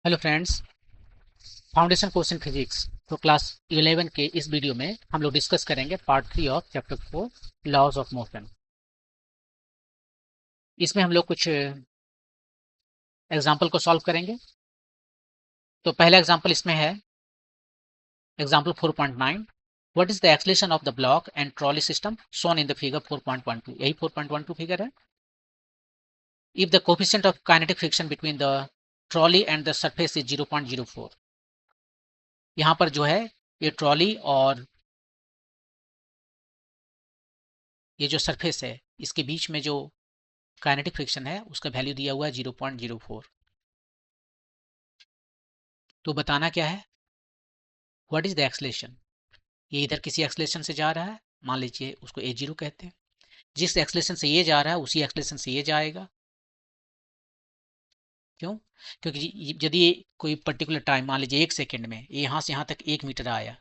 Hello friends, foundation course in physics तो class 11 के इस वीडियो में हम लोग डिस्कस करेंगे part 3 of chapter 4 laws of motion. इसमें हम लोग कुछ एग्जांपल को सॉल्व करेंगे। तो पहला एग्जांपल इसमें है example 4.9। What is the acceleration of the block and trolley system shown in the figure 4.12। यही 4.12 फिगर है। If the coefficient of kinetic friction between the trolley and the surface is 0.04। यहाँ पर जो है ये ट्रॉली और ये जो सरफेस है इसके बीच में जो काइनेटिक फ्रिक्शन है उसका वैल्यू दिया हुआ है 0.04। तो बताना क्या है, व्हाट इज द एक्सलेशन। ये इधर किसी एक्सलेशन से जा रहा है, मान लीजिए उसको a0 कहते हैं। जिस एक्सलेशन से ये जा रहा है उसी एक्सलेशन से ये जाएगा। क्यों? क्योंकि यदि कोई पर्टिकुलर टाइम मान लीजिए 1 सेकेंड में ये यहाँ से यहाँ तक 1 मीटर आया,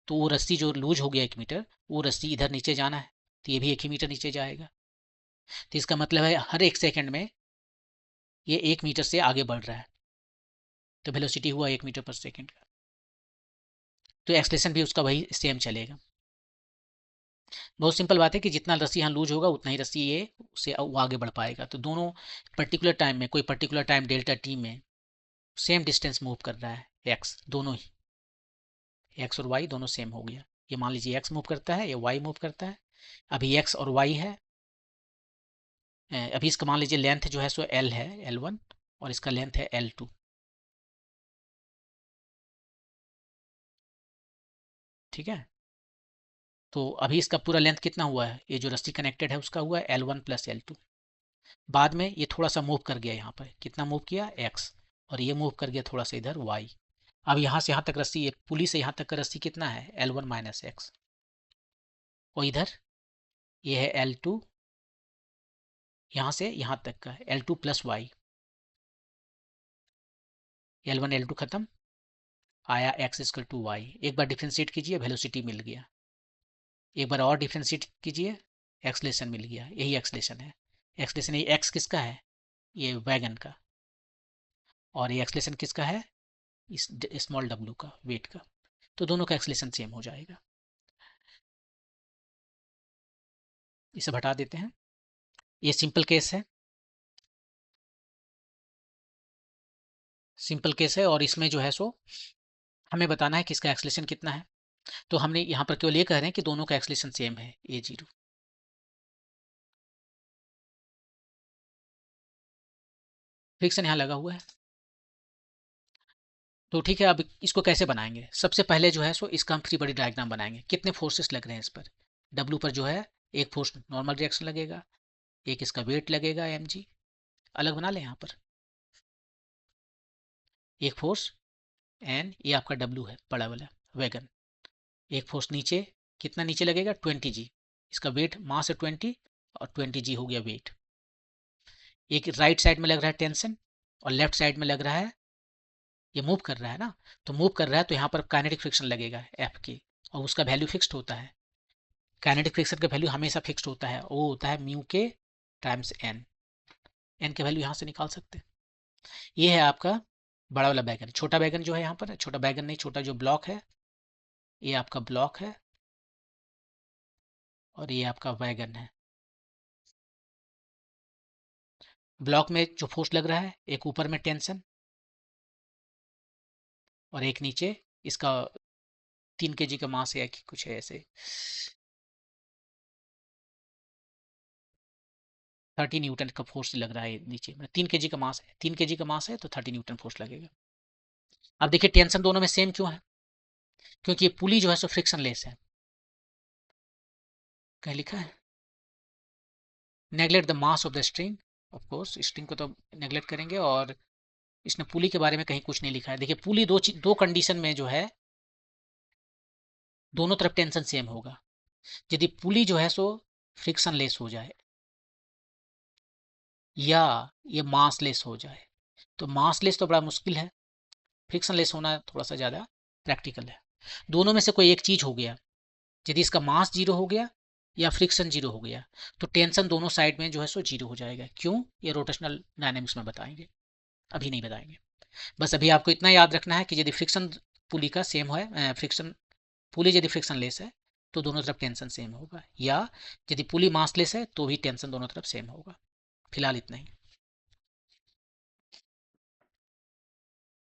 तो वो रस्सी जो लूज हो गया 1 मीटर, वो रस्सी इधर नीचे जाना है तो ये भी 1 ही मीटर नीचे जाएगा। तो इसका मतलब है हर 1 सेकेंड में ये 1 मीटर से आगे बढ़ रहा है, तो वेलोसिटी हुआ 1 मीटर पर सेकेंड का। तो एक्सलेशन भी उसका वही सेम चलेगा। बहुत सिंपल बात है कि जितना रस्सी यहाँ लूज होगा उतना ही रस्सी ये उससे वो आगे बढ़ पाएगा। तो दोनों पर्टिकुलर टाइम में, कोई पर्टिकुलर टाइम डेल्टा टी में सेम डिस्टेंस मूव कर रहा है, एक्स दोनों ही, एक्स और वाई दोनों सेम हो गया। ये मान लीजिए एक्स मूव करता है, ये वाई मूव करता है। अभी एक्स और वाई है, अभी इसका मान लीजिए लेंथ जो है सो एल है, L1, और इसका लेंथ है L2। ठीक है, तो अभी इसका पूरा लेंथ कितना हुआ है, ये जो रस्सी कनेक्टेड है उसका हुआ है L1 प्लस L2। बाद में ये थोड़ा सा मूव कर गया, यहाँ पर कितना मूव किया x, और ये मूव कर गया थोड़ा सा इधर y। अब यहाँ से यहाँ तक रस्सी, ये पुली से यहाँ तक का रस्सी कितना है, L1 माइनस एक्स। और इधर ये है L2, यहाँ से यहाँ तक का L2 plus Y. L1 L2 खत्म, आया x इक्वल टू वाई। एक बार डिफ्रेंशिएट कीजिए, वेलोसिटी मिल गया। एक बार और डिफ्रेंशिएट कीजिए, एक्सलेशन मिल गया। यही एक्सलेशन है। एक्सलेशन ये x किसका है, ये वैगन का, और ये एक्सलेशन किसका है, इस स्मॉल w का, वेट का। तो दोनों का एक्सलेशन सेम हो जाएगा। इसे हटा देते हैं। ये सिंपल केस है, सिंपल केस है, और इसमें जो है सो हमें बताना है कि इसका एक्सलेशन कितना है। तो हमने यहाँ पर केवल ये कह रहे हैं कि दोनों का एक्सलेशन सेम है, a0। फ्रिक्शन यहाँ लगा हुआ है। तो ठीक है, अब इसको कैसे बनाएंगे। सबसे पहले जो है सो इसका हम फ्री बॉडी डायग्राम बनाएंगे। कितने फोर्सेस लग रहे हैं इस पर, W पर जो है एक फोर्स नॉर्मल रिएक्शन लगेगा, एक इसका वेट लगेगा mg। अलग बना लें यहाँ पर, एक फोर्स एन, ये आपका W है बड़ा वाला वैगन। एक फोर्स नीचे, कितना नीचे लगेगा, 20g। इसका वेट मास है 20, और 20g हो गया वेट। एक राइट साइड में लग रहा है टेंशन, और लेफ्ट साइड में लग रहा है, ये मूव कर रहा है ना, तो मूव कर रहा है तो यहाँ पर काइनेटिक फ्रिक्शन लगेगा F की, और उसका वैल्यू फिक्स्ड होता है। काइनेटिक फ्रिक्शन का वैल्यू हमेशा फिक्स्ड होता है, वो होता है म्यू के टाइम्स एन। एन के वैल्यू यहाँ से निकाल सकते हैं। ये है आपका बड़ा वाला बैगन। छोटा बैगन जो है यहाँ पर, छोटा बैगन नहीं, छोटा जो ब्लॉक है, ये आपका ब्लॉक है, और ये आपका वैगन है। ब्लॉक में जो फोर्स लग रहा है, एक ऊपर में टेंशन, और एक नीचे इसका 3 kg का मास है कि कुछ है ऐसे, 30 न्यूटन का फोर्स लग रहा है नीचे में। 3 kg का मास है, 3 kg का मास है तो 30 न्यूटन फोर्स लगेगा। अब देखिए टेंशन दोनों में सेम क्यों है, क्योंकि ये पुली जो है सो फ्रिक्शन लेस है। क्या लिखा है, neglect the mass of the string. Of course string को तो नेग्लेक्ट करेंगे, और इसने पुली के बारे में कहीं कुछ नहीं लिखा है। देखिए पुली दो कंडीशन में जो है दोनों तरफ टेंशन सेम होगा। यदि पुली जो है सो फ्रिक्शन लेस हो जाए, या ये मास लेस हो जाए, तो मास लेस तो बड़ा मुश्किल है, फ्रिक्शन लेस होना थोड़ा सा ज़्यादा प्रैक्टिकल है। दोनों में से कोई एक चीज़ हो गया, यदि इसका मास जीरो हो गया या फ्रिक्शन जीरो हो गया, तो टेंशन दोनों साइड में जो है सो जीरो हो जाएगा। क्यों, ये रोटेशनल डायनेमिक्स में बताएंगे, अभी नहीं बताएंगे। बस अभी आपको इतना याद रखना है कि यदि फ्रिक्शन पुली का सेम है, फ्रिक्शन पुली यदि फ्रिक्शन लेस है तो दोनों तरफ टेंशन सेम होगा, या यदि पुली मासलेस है तो भी टेंशन दोनों तरफ सेम होगा। फिलहाल इतना ही।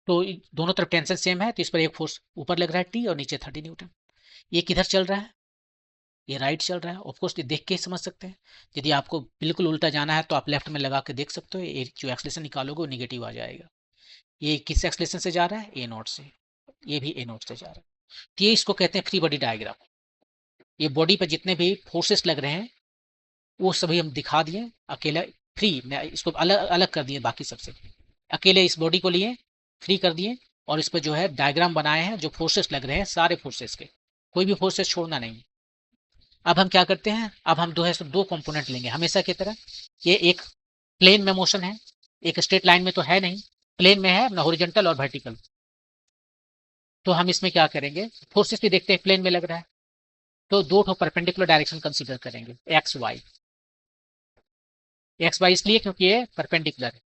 तो दोनों तरफ टेंशन सेम है तो इस पर एक फोर्स ऊपर लग रहा है टी और नीचे 30 न्यूटन। ये किधर चल रहा है? ये राइट चल रहा है। ऑफकोर्स ये देख के ही समझ सकते हैं। यदि आपको बिल्कुल उल्टा जाना है तो आप लेफ्ट में लगा के देख सकते हो, ये जो एक्सलेशन निकालोगे वो निगेटिव आ जाएगा। ये किस एक्सलेशन से जा रहा है? ए नॉट से। ये भी ए नॉट से जा रहा है। तो ये इसको कहते हैं फ्री बॉडी डायग्राम। ये बॉडी पर जितने भी फोर्सेस लग रहे हैं वो सभी हम दिखा दिए अकेला। फ्री मैं इसको अलग अलग कर दिए बाकी सबसे। अकेले इस बॉडी को लिए फ्री कर दिए और इस पर जो है डायग्राम बनाए हैं जो फोर्सेस लग रहे हैं सारे फोर्सेस के, कोई भी फोर्सेस छोड़ना नहीं। अब हम क्या करते हैं, अब हम जो है सो दो कंपोनेंट लेंगे हमेशा की तरह। ये एक प्लेन में मोशन है, एक स्ट्रेट लाइन में तो है नहीं, प्लेन में है ना, हॉरिजॉन्टल और वर्टिकल। तो हम इसमें क्या करेंगे, फोर्सेस भी देखते हैं प्लेन में लग रहा है तो दो ठो परपेंडिकुलर डायरेक्शन कंसीडर करेंगे, एक्स वाई। एक्स वाई इसलिए क्योंकि ये परपेंडिकुलर है।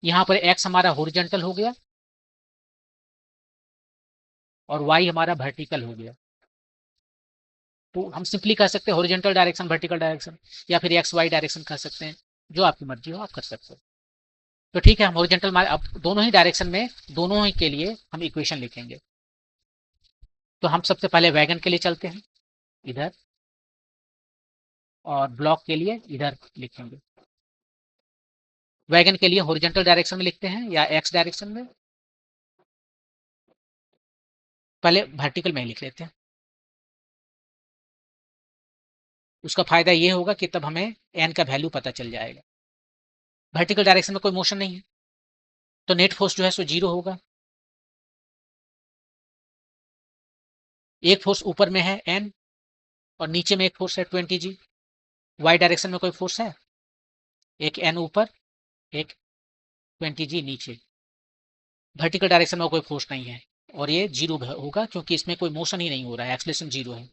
यहाँ पर एक्स हमारा हॉरिजॉन्टल हो गया और वाई हमारा वर्टिकल हो गया। तो हम सिंपली कह सकते हैं हॉरिजॉन्टल डायरेक्शन वर्टिकल डायरेक्शन, या फिर एक्स वाई डायरेक्शन कह सकते हैं, जो आपकी मर्जी हो आप कर सकते हो। तो ठीक है, हम हॉरिजॉन्टल अब दोनों ही डायरेक्शन में दोनों ही के लिए हम इक्वेशन लिखेंगे। तो हम सबसे पहले वैगन के लिए चलते हैं इधर, और ब्लॉक के लिए इधर लिखेंगे। वैगन के लिए हॉरिजॉन्टल डायरेक्शन में लिखते हैं या एक्स डायरेक्शन में? पहले वर्टिकल में ही लिख लेते हैं। उसका फायदा ये होगा कि तब हमें एन का वैल्यू पता चल जाएगा। वर्टिकल डायरेक्शन में कोई मोशन नहीं है तो नेट फोर्स जो है सो जीरो होगा। एक फोर्स ऊपर में है एन और नीचे में एक फोर्स है 20 जी। वाई डायरेक्शन में कोई फोर्स है? एक एन ऊपर, एक 20 जी नीचे। वर्टिकल डायरेक्शन में कोई फोर्स नहीं है और ये जीरो होगा क्योंकि इसमें कोई मोशन ही नहीं हो रहा है, एक्सलेशन जीरो है।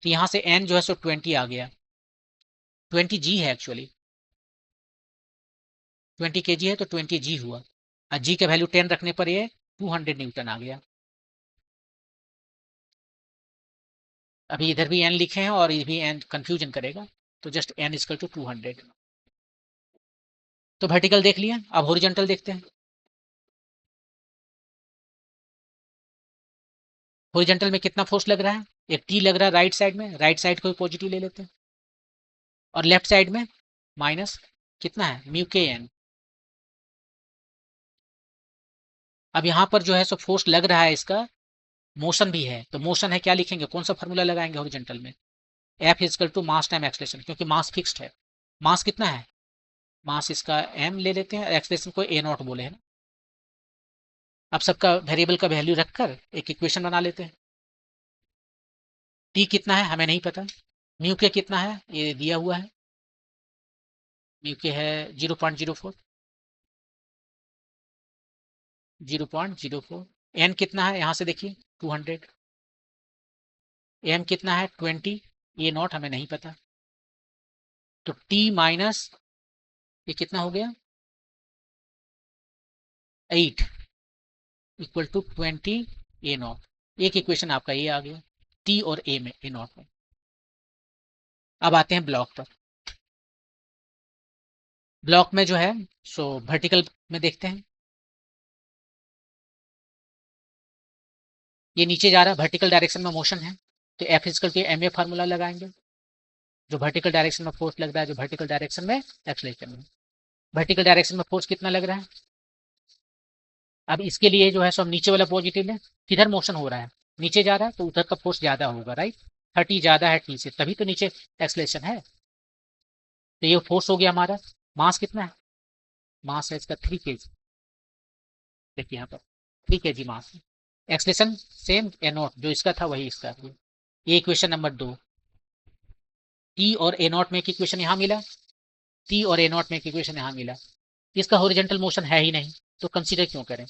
तो यहाँ से एन जो है सो 20 आ गया, 20 जी है एक्चुअली, 20 kg है तो 20 जी हुआ। और जी का वैल्यू 10 रखने पर ये 200 न्यूटन आ गया। अभी इधर भी एन लिखे हैं और ये भी एन कंफ्यूजन करेगा, तो जस्ट एन इजकल टू 200। तो वर्टिकल देख लिया, अब हॉरिजॉन्टल देखते हैं। हॉरिजॉन्टल में कितना फोर्स लग रहा है? एक टी लग रहा है राइट साइड में, राइट साइड को पॉजिटिव ले लेते हैं, और लेफ्ट साइड में माइनस कितना है, म्यू के एन। अब यहाँ पर जो है सो फोर्स लग रहा है, इसका मोशन भी है, तो मोशन है क्या लिखेंगे, कौन सा फॉर्मूला लगाएंगे हॉरिजॉन्टल में? F equal to mass time acceleration, क्योंकि मास फिक्स्ड है। मास कितना है? मास इसका एम ले लेते हैं, एक्सलेशन को ए नॉट बोले हैं ना। अब सबका वेरिएबल का वैल्यू रखकर एक इक्वेशन बना लेते हैं। टी कितना है हमें नहीं पता, म्यू के कितना है ये दिया हुआ है, म्यू के है 0.04, 0.04। एन कितना है यहाँ से देखिए 200। एम कितना है 20, ये नॉट हमें नहीं पता। तो टी माइनस ये कितना हो गया 8 इक्वल टू 20 ए नॉट। एक इक्वेशन आपका ये आ गया टी और ए में, ए नॉट में। अब आते हैं ब्लॉक पर। ब्लॉक में जो है सो वर्टिकल में देखते हैं, ये नीचे जा रहा है, वर्टिकल डायरेक्शन में मोशन है, तो F equal to M A formula लगाएंगे। जो वर्टिकल डायरेक्शन में फोर्स लग रहा है, जो वर्टिकल डायरेक्शन में एक्सलेशन में। वर्टिकल डायरेक्शन में फोर्स कितना लग रहा है? अब इसके लिए जो है सो हम नीचे वाला पॉजिटिव लें, किधर मोशन हो रहा है, नीचे जा रहा है तो उधर का फोर्स ज्यादा होगा, राइट। 30 ज्यादा है टी से, तभी तो नीचे एक्सलेशन है। तो ये फोर्स हो गया हमारा। मास कितना है? मास है इसका 3 kg। देखिए यहाँ पर 3 kg मास है। एक्सलेशन सेम ए नॉट जो इसका था वही इसका। ये इक्वेशन नंबर 2। टी और ए नॉट में एक इक्वेशन यहाँ मिला, टी और ए नॉट में एक इक्वेशन यहाँ मिला। इसका हॉरिजॉन्टल मोशन है ही नहीं तो कंसीडर क्यों करें।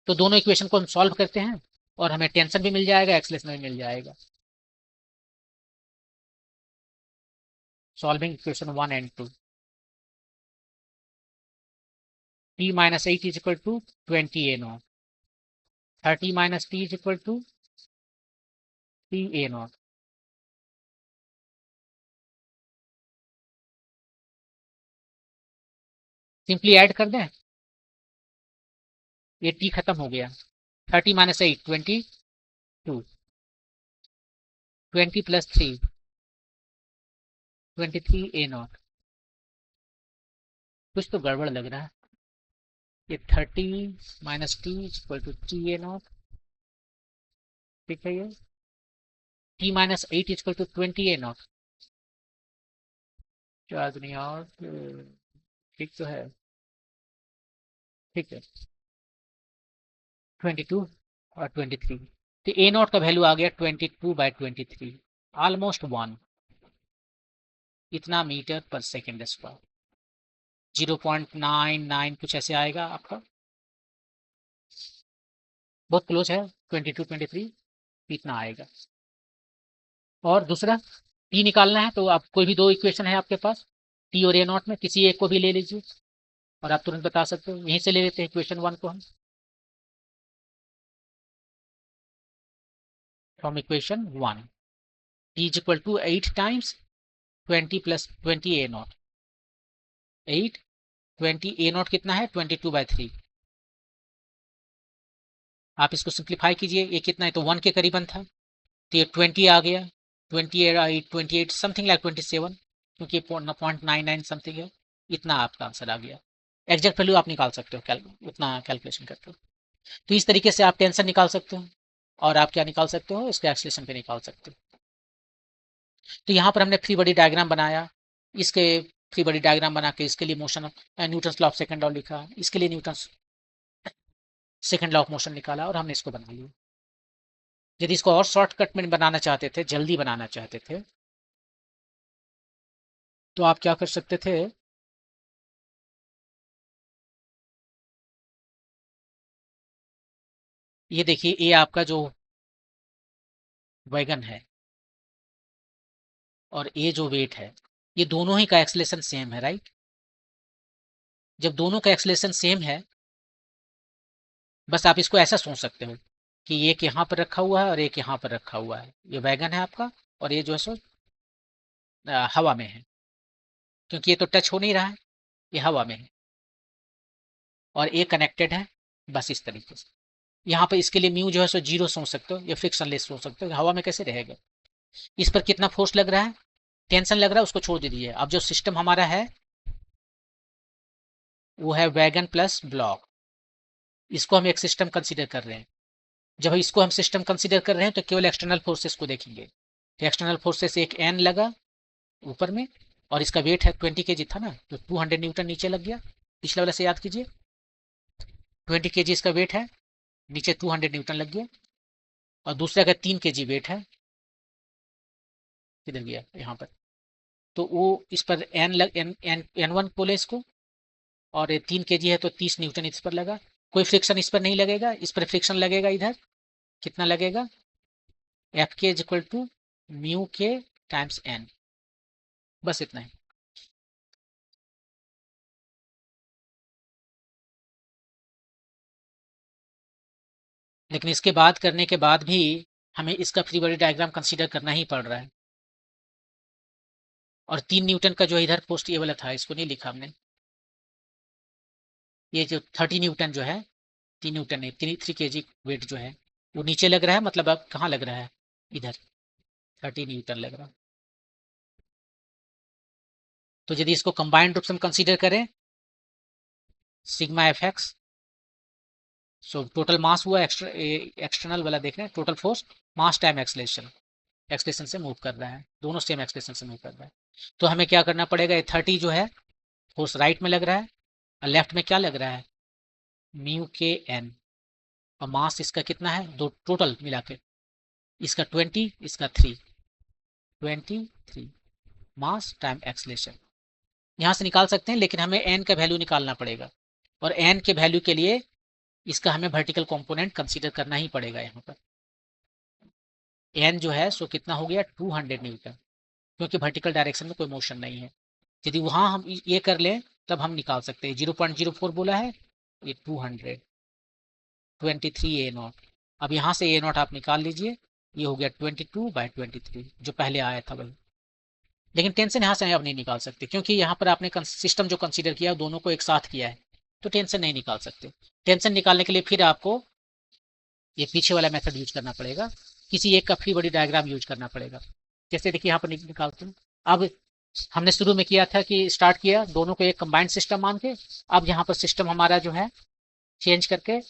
तो दोनों इक्वेशन को हम सॉल्व करते हैं और हमें टेंशन भी मिल जाएगा, एक्सलेशन भी मिल जाएगा। Solving equation 1 and 2। t minus 8 is equal to 20 a naught. 30 minus t is equal to 3 a naught. Simply add कर दें, ये t खत्म हो गया. 30 minus 8 22, 20 plus 3 23 a naught. कुछ तो गड़बड़ लग रहा है. ये 30 minus t is equal to 3 a naught. ठीक है, ये t minus 8 is equal to 20 a naught. याद नहीं और ठीक तो है. ठीक है, 22 और 23. तो ए नॉट का वैल्यू आ गया 22/23, ऑलमोस्ट 1. इतना मीटर पर सेकेंड स्क्वायर. 0.99 कुछ ऐसे आएगा आपका, बहुत क्लोज है. 22-23 इतना आएगा. और दूसरा टी निकालना है, तो आप कोई भी दो इक्वेशन है आपके पास, टी और ए नॉट में, किसी एक को भी ले लीजिए और आप तुरंत बता सकते हो. यहीं से ले लेते हैं इक्वेशन 1 को हम. From equation 1, t is equal to 8 times 20 plus 20 a naught. 8 20 a naught कितना है 22/3. आप इसको सिंप्लीफाई कीजिए, ये कितना है तो 1 के करीबन था, तो ये 20 आ गया. 28 समथिंग लाइक 27, क्योंकि 0.99 समथिंग है. इतना आपका आंसर आ गया. एग्जैक्ट वैल्यू आप निकाल सकते हो, उतना कैलकुलेशन करते हो. तो इस तरीके से आप टेंशन निकाल सकते हो, और आप क्या निकाल सकते हो, इसके एक्सलेशन पे निकाल सकते हो. तो यहाँ पर हमने फ्री बॉडी डायग्राम बनाया. इसके फ्री बॉडी डायग्राम बना के इसके लिए motion Newton's law of second law लिखा, इसके लिए Newton's second law of motion निकाला, और हमने इसको बना लिया. यदि इसको और शॉर्टकट में बनाना चाहते थे, जल्दी बनाना चाहते थे, तो आप क्या कर सकते थे, ये देखिए, ये आपका जो वैगन है और ये जो वेट है, ये दोनों ही का एक्सलेशन सेम है, राइट. जब दोनों का एक्सलेशन सेम है, बस आप इसको ऐसा सोच सकते हो कि एक यहाँ पर रखा हुआ है और एक यहाँ पर रखा हुआ है. ये वैगन है आपका, और ये जो है सो हवा में है, क्योंकि ये तो टच हो नहीं रहा है, ये हवा में है, और ये कनेक्टेड है. बस इस तरीके से यहाँ पर इसके लिए म्यू जो है सो 0 सोच सकते हो, या फ्रिक्शनलेस सोच सकते हो. हवा में कैसे रहेगा. इस पर कितना फोर्स लग रहा है, टेंशन लग रहा है, उसको छोड़ दीजिए. अब जो सिस्टम हमारा है वो है वैगन प्लस ब्लॉक. इसको हम एक सिस्टम कंसीडर कर रहे हैं. जब इसको हम सिस्टम कंसीडर कर रहे हैं तो केवल एक्सटर्नल फोर्सेस को देखेंगे. तो एक्सटर्नल फोर्सेस एक एन लगा ऊपर में, और इसका वेट है 20 kg था ना, तो 200 न्यूटन नीचे लग गया. पिछले वाला से याद कीजिए, 20 kg इसका वेट है, नीचे 200 न्यूटन लग गया. और दूसरा का 3 kg वेट है, किधर गया, यहाँ पर. तो वो इस पर एन लग एन 1 बोले इसको, और ये 3 kg है तो 30 न्यूटन इस पर लगा. कोई फ्रिक्शन इस पर नहीं लगेगा, इस पर फ्रिक्शन लगेगा. इधर कितना लगेगा, एफ के इज इक्वल टू म्यू के टाइम्स एन. बस इतना ही. लेकिन इसके बाद करने के बाद भी हमें इसका फ्री बॉडी डायग्राम कंसीडर करना ही पड़ रहा है. और 3 न्यूटन का जो इधर पोस्ट ये वाला था, इसको नहीं लिखा हमने. ये जो 30 न्यूटन जो है, 3 न्यूटन है, 3 kg वेट जो है वो नीचे लग रहा है. मतलब अब कहाँ लग रहा है, इधर 30 न्यूटन लग रहा है. तो यदि इसको कंबाइंड रूप से हम कंसीडर करें, sigma F x, so total mass हुआ, एक्सटर्नल वाला देख रहे हैं, total force mass time acceleration, acceleration से मूव कर रहा है, दोनों सेम एक्सलेशन से मूव कर रहा है. तो हमें क्या करना पड़ेगा, ये 30 जो है फोर्स राइट में लग रहा है, और लेफ्ट में क्या लग रहा है, म्यू के एन. और मास इसका कितना है, दो टोटल मिला के, इसका 20, इसका 3, 23 मास टाइम एक्सलेशन. यहाँ से निकाल सकते हैं, लेकिन हमें एन का वैल्यू निकालना पड़ेगा, और एन के वैल्यू के लिए इसका हमें वर्टिकल कंपोनेंट कंसीडर करना ही पड़ेगा. यहाँ पर एन जो है सो कितना हो गया 200 न्यूटन, क्योंकि वर्टिकल डायरेक्शन में कोई मोशन नहीं है. यदि वहाँ हम ये कर लें तब हम निकाल सकते हैं. 0.04 बोला है, ये 200, 23 A0। अब यहाँ से A0 आप निकाल लीजिए, ये हो गया 22/23 जो पहले आया था वही। लेकिन टेंशन यहाँ से अब नहीं निकाल सकते, क्योंकि यहाँ पर आपने सिस्टम जो कंसीडर किया दोनों को एक साथ किया है, तो टेंशन नहीं निकाल सकते। टेंशन निकालने के लिए फिर आपको ये पीछे वाला मेथड यूज करना पड़ेगा, किसी एक का फ्री बॉडी डायग्राम यूज करना पड़ेगा। जैसे देखिए यहाँ पर निकालते हैं। अब हमने शुरू में किया था कि स्टार्ट किया दोनों को एक कंबाइंड सिस्टम मान के, अब यहाँ पर सिस्टम हमारा जो है चेंज करके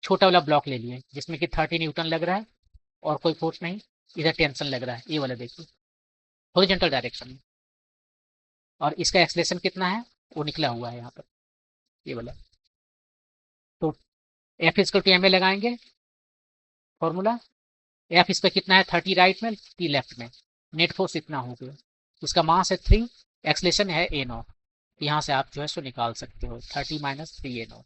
छोटा वाला ब्लॉक ले लिए जिसमें कि 30 N लग रहा है और कोई फोर्स नहीं, इधर टेंशन लग रहा है, ये वाला देखिए हॉरिजॉन्टल डायरेक्शन में, और इसका एक्सलेशन कितना है वो निकला हुआ है यहाँ पर, ये वाला। तो F=ma लगाएंगे फॉर्मूला, एफ इस पर कितना है 30 राइट में, T लेफ्ट में, नेट फोर्स इतना हो गया, इसका मास है 3, एक्सलेशन है A0, यहाँ से आप जो है सो निकाल सकते हो 30 - 3 A0।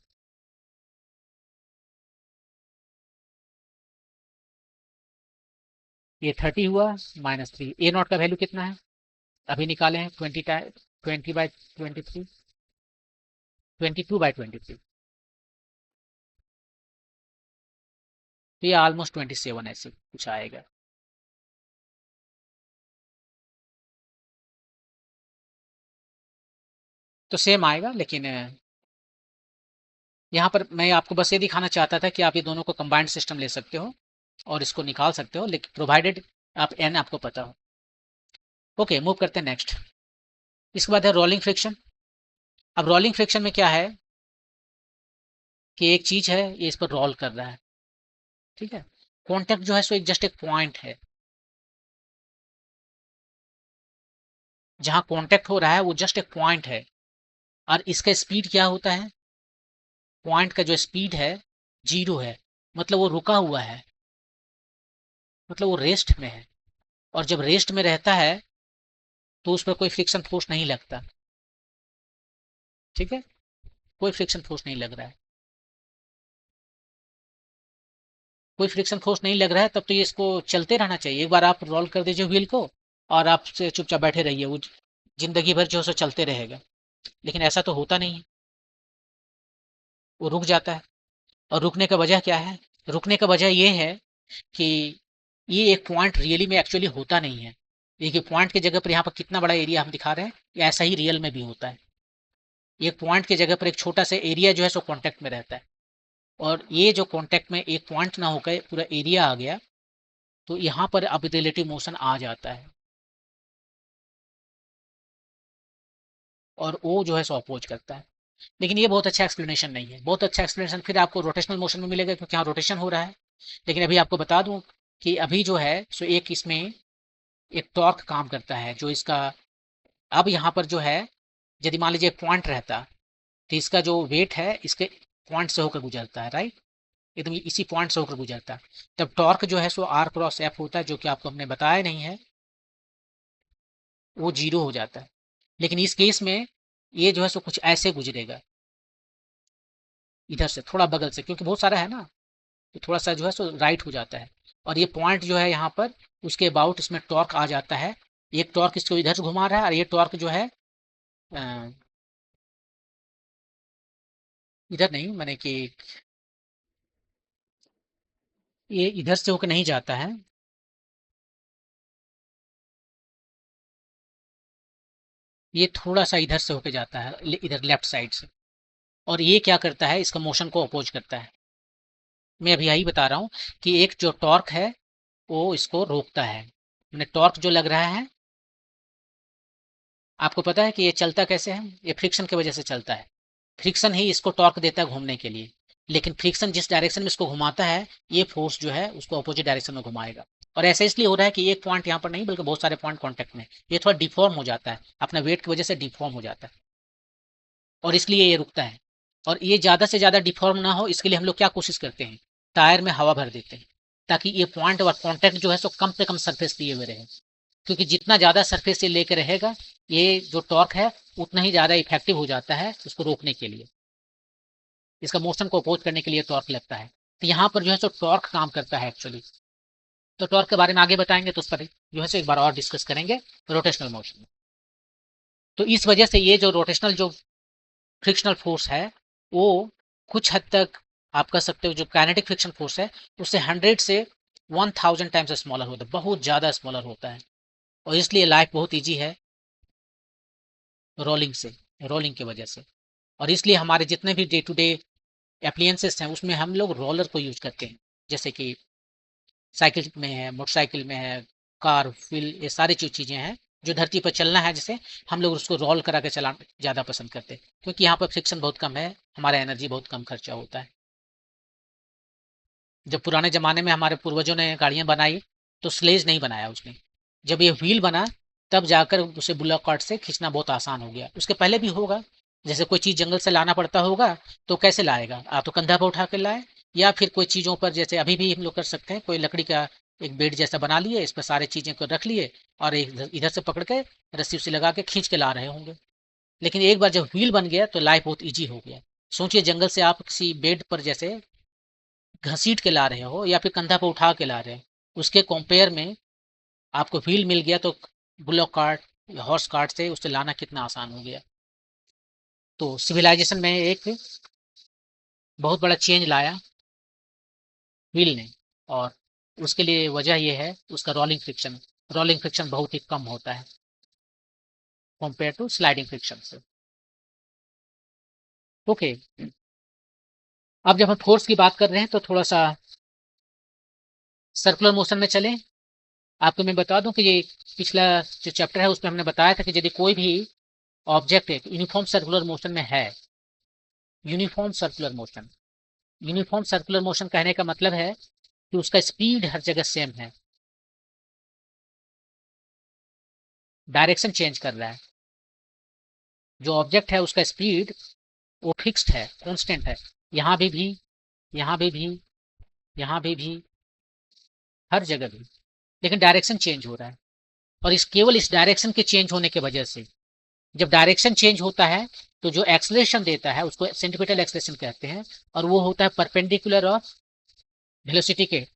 ये 30 हुआ -3, A0 का वैल्यू कितना है अभी निकाले हैं 20/23, 22/23, तो ये ऑलमोस्ट 27 ऐसे कुछ आएगा। तो सेम आएगा, लेकिन यहाँ पर मैं आपको बस ये दिखाना चाहता था कि आप ये दोनों को कंबाइंड सिस्टम ले सकते हो और इसको निकाल सकते हो, लेकिन प्रोवाइडेड आप एन आपको पता हो। ओके, मूव करते हैं नेक्स्ट। इसके बाद है रोलिंग फ्रिक्शन। अब रोलिंग फ्रिक्शन में क्या है कि एक चीज है ये इस पर रोल कर रहा है, ठीक है। कॉन्टेक्ट जो है सो एक जस्ट एक पॉइंट है, जहां कॉन्टेक्ट हो रहा है वो जस्ट एक पॉइंट है, और इसका स्पीड क्या होता है, पॉइंट का जो स्पीड है 0 है, मतलब वो रुका हुआ है, मतलब वो रेस्ट में है। और जब रेस्ट में रहता है तो उस पर कोई फ्रिक्शन फोर्स नहीं लगता, ठीक है, कोई फ्रिक्शन फोर्स नहीं लग रहा है, कोई फ्रिक्शन फोर्स नहीं लग रहा है, तब तो ये इसको चलते रहना चाहिए। एक बार आप रोल कर दीजिए व्हील को और आप से चुपचाप बैठे रहिए, वो जिंदगी भर जो है सो चलते रहेगा। लेकिन ऐसा तो होता नहीं है, वो रुक जाता है। और रुकने का वजह क्या है, रुकने का वजह ये है कि ये एक पॉइंट रियली में एक्चुअली होता नहीं है। देखिए पॉइंट की जगह पर यहाँ पर कितना बड़ा एरिया हम दिखा रहे हैं, ये ऐसा ही रियल में भी होता है। एक पॉइंट की जगह पर एक छोटा सा एरिया जो है सो कांटेक्ट में रहता है, और ये जो कांटेक्ट में एक पॉइंट ना होकर पूरा एरिया आ गया, तो यहाँ पर अब रिलेटिव मोशन आ जाता है, और वो जो है सो अपोज करता है। लेकिन ये बहुत अच्छा एक्सप्लेनेशन नहीं है। बहुत अच्छा एक्सप्लेनेशन फिर आपको रोटेशनल मोशन में मिलेगा, क्योंकि यहाँ रोटेशन हो रहा है। लेकिन अभी आपको बता दूं कि अभी जो है सो एक इसमें एक टॉर्क काम करता है जो इसका, अब यहाँ पर जो है यदि मान लीजिए एक पॉइंट रहता, तो इसका जो वेट है इसके पॉइंट से होकर गुजरता है, राइट, एकदम इसी पॉइंट से होकर गुजरता है। तब टॉर्क जो है सो R×F होता है, जो कि आपको हमने बताया नहीं है, वो 0 हो जाता है। लेकिन इस केस में ये जो है सो कुछ ऐसे गुजरेगा, इधर से थोड़ा बगल से, क्योंकि बहुत सारा है ना, तो थोड़ा सा जो है सो राइट हो जाता है। और ये पॉइंट जो है यहाँ पर उसके अबाउट इसमें टॉर्क आ जाता है, एक टॉर्क इसको इधर से घुमा रहा है, और ये टॉर्क जो है अ, इधर नहीं, मैंने कि ये इधर से होकर नहीं जाता है, ये थोड़ा सा इधर से होकर जाता है, इधर लेफ्ट साइड से। और ये क्या करता है, इसका मोशन को अपोज करता है। मैं अभी यही बता रहा हूँ कि एक जो टॉर्क है वो इसको रोकता है। मैंने टॉर्क जो लग रहा है, आपको पता है कि ये चलता कैसे है, ये फ्रिक्शन की वजह से चलता है। फ्रिक्शन ही इसको टॉर्क देता है घूमने के लिए। लेकिन फ्रिक्शन जिस डायरेक्शन में इसको घुमाता है, ये फोर्स जो है उसको अपोजिट डायरेक्शन में घुमाएगा। और ऐसा इसलिए हो रहा है कि एक पॉइंट यहाँ पर नहीं बल्कि बहुत सारे पॉइंट कांटेक्ट में, ये थोड़ा डिफॉर्म हो जाता है, अपना वेट की वजह से डिफॉर्म हो जाता है, और इसलिए ये रुकता है। और ये ज़्यादा से ज़्यादा डिफॉर्म ना हो, इसके लिए हम लोग क्या कोशिश करते हैं, टायर में हवा भर देते हैं, ताकि ये पॉइंट और कॉन्टैक्ट जो है सो कम से कम सरफेस लिए हुए रहे। क्योंकि जितना ज़्यादा सरफेस से लेकर रहेगा, ये जो टॉर्क है उतना ही ज़्यादा इफेक्टिव हो जाता है उसको रोकने के लिए, इसका मोशन को अपोज करने के लिए टॉर्क लगता है। तो यहाँ पर जो है सो टॉर्क काम करता है एक्चुअली। तो टॉर्क के बारे में आगे बताएंगे, तो उस पर जो है सो एक बार और डिस्कस करेंगे रोटेशनल मोशन में। तो इस वजह से ये जो रोटेशनल जो फ्रिक्शनल फोर्स है वो कुछ हद तक आप कह सकते हो जो काइनेटिक फ्रिक्शन फोर्स है उससे 100 से 1000 टाइम्स स्मॉलर होता है, बहुत ज़्यादा स्मॉलर होता है। और इसलिए लाइफ बहुत ईजी है रोलिंग से, रोलिंग की वजह से। और इसलिए हमारे जितने भी डे टू डे एप्लियंसेस हैं उसमें हम लोग रोलर को यूज करते हैं, जैसे कि साइकिल में है, मोटरसाइकिल में है, कार व्हील, ये सारी जो चीज़ें हैं जो धरती पर चलना है, जैसे हम लोग उसको रोल करा के चलाना ज़्यादा पसंद करते हैं, क्योंकि यहाँ पर फ्रिक्शन बहुत कम है, हमारा एनर्जी बहुत कम खर्चा होता है। जब पुराने ज़माने में हमारे पूर्वजों ने गाड़ियाँ बनाई तो स्लेज नहीं बनाया उसने, जब ये व्हील बना तब जाकर उसे बुलॉक कार्ट से खींचना बहुत आसान हो गया। उसके पहले भी होगा, जैसे कोई चीज़ जंगल से लाना पड़ता होगा तो कैसे लाएगा, तो कंधा पर उठा के लाए, या फिर कोई चीज़ों पर जैसे अभी भी हम लोग कर सकते हैं, कोई लकड़ी का एक बेड जैसा बना लिए, इस पर सारे चीज़ें को रख लिए और एक इधर से पकड़ के रस्सी उसी लगा के खींच के ला रहे होंगे। लेकिन एक बार जब व्हील बन गया तो लाइफ बहुत ईजी हो गया। सोचिए जंगल से आप किसी बेड पर जैसे घसीट के ला रहे हो या फिर कंधा पर उठा के ला रहे हो, उसके कंपेयर में आपको व्हील मिल गया तो बुलॉक कार्ट या हॉर्स कार्ट से उसे लाना कितना आसान हो गया। तो सिविलाइजेशन में एक बहुत बड़ा चेंज लाया व्हील ने, और उसके लिए वजह यह है उसका रोलिंग फ्रिक्शन। रोलिंग फ्रिक्शन बहुत ही कम होता है कंपेयर टू स्लाइडिंग फ्रिक्शन से। ओके, अब जब हम फोर्स की बात कर रहे हैं तो थोड़ा सा सर्कुलर मोशन में चलें। आपको मैं बता दूं कि ये पिछला जो चैप्टर है उसमें हमने बताया था कि यदि कोई भी ऑब्जेक्ट है यूनिफॉर्म सर्कुलर मोशन में है, uniform circular motion, uniform circular motion कहने का मतलब है कि उसका स्पीड हर जगह सेम है, डायरेक्शन चेंज कर रहा है। जो ऑब्जेक्ट है उसका स्पीड वो फिक्स्ड है, कांस्टेंट है, यहाँ भी, यहाँ भी, यहाँ भी, हर जगह भी, लेकिन डायरेक्शन चेंज हो रहा है। और इस केवल इस डायरेक्शन के चेंज होने की वजह से, जब डायरेक्शन चेंज होता है तो जो एक्सलेशन देता है उसको सेंटीमीटर एक्सलेशन कहते हैं, और वो होता है परपेंडिकुलर ऑफ वेलोसिटी के,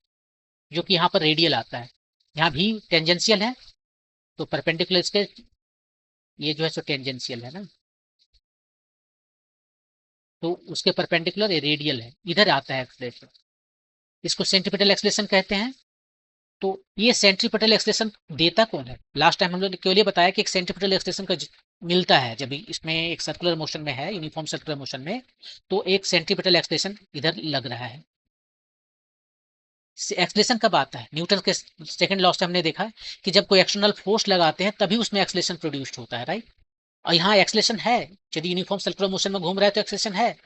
जो कि यहाँ पर रेडियल आता है। यहाँ भी टेंजेंशियल है तो परपेंडिकुलर इसके, ये जो है सो टेंजेंशियल है ना, तो उसके परपेंडिकुलर ये रेडियल है, इधर आता है एक्सलेशन, इसको सेंटीमीटर एक्सलेशन कहते हैं। तो ये सेंट्रीपिटल एक्सलेशन देता कौन है? लास्ट टाइम हम लोग ने केवल ये बताया कि एक सेंट्रीपिटल एक्सलेशन का मिलता है जब इसमें एक सर्कुलर मोशन में है, यूनिफॉर्म सर्कुलर मोशन में, तो एक सेंट्रीपिटल एक्सलेशन इधर लग रहा है। एक्सलेशन कब आता है? न्यूटन के सेकंड लॉ से हमने देखा है कि जब कोई एक्सटर्नल फोर्स लगाते हैं तभी उसमें एक्सलेशन प्रोड्यूस्ड होता है, राइट। और यहाँ एक्सलेशन है, यदि यूनिफॉर्म सर्कुलर मोशन में घूम रहा है तो एक्सलेशन है।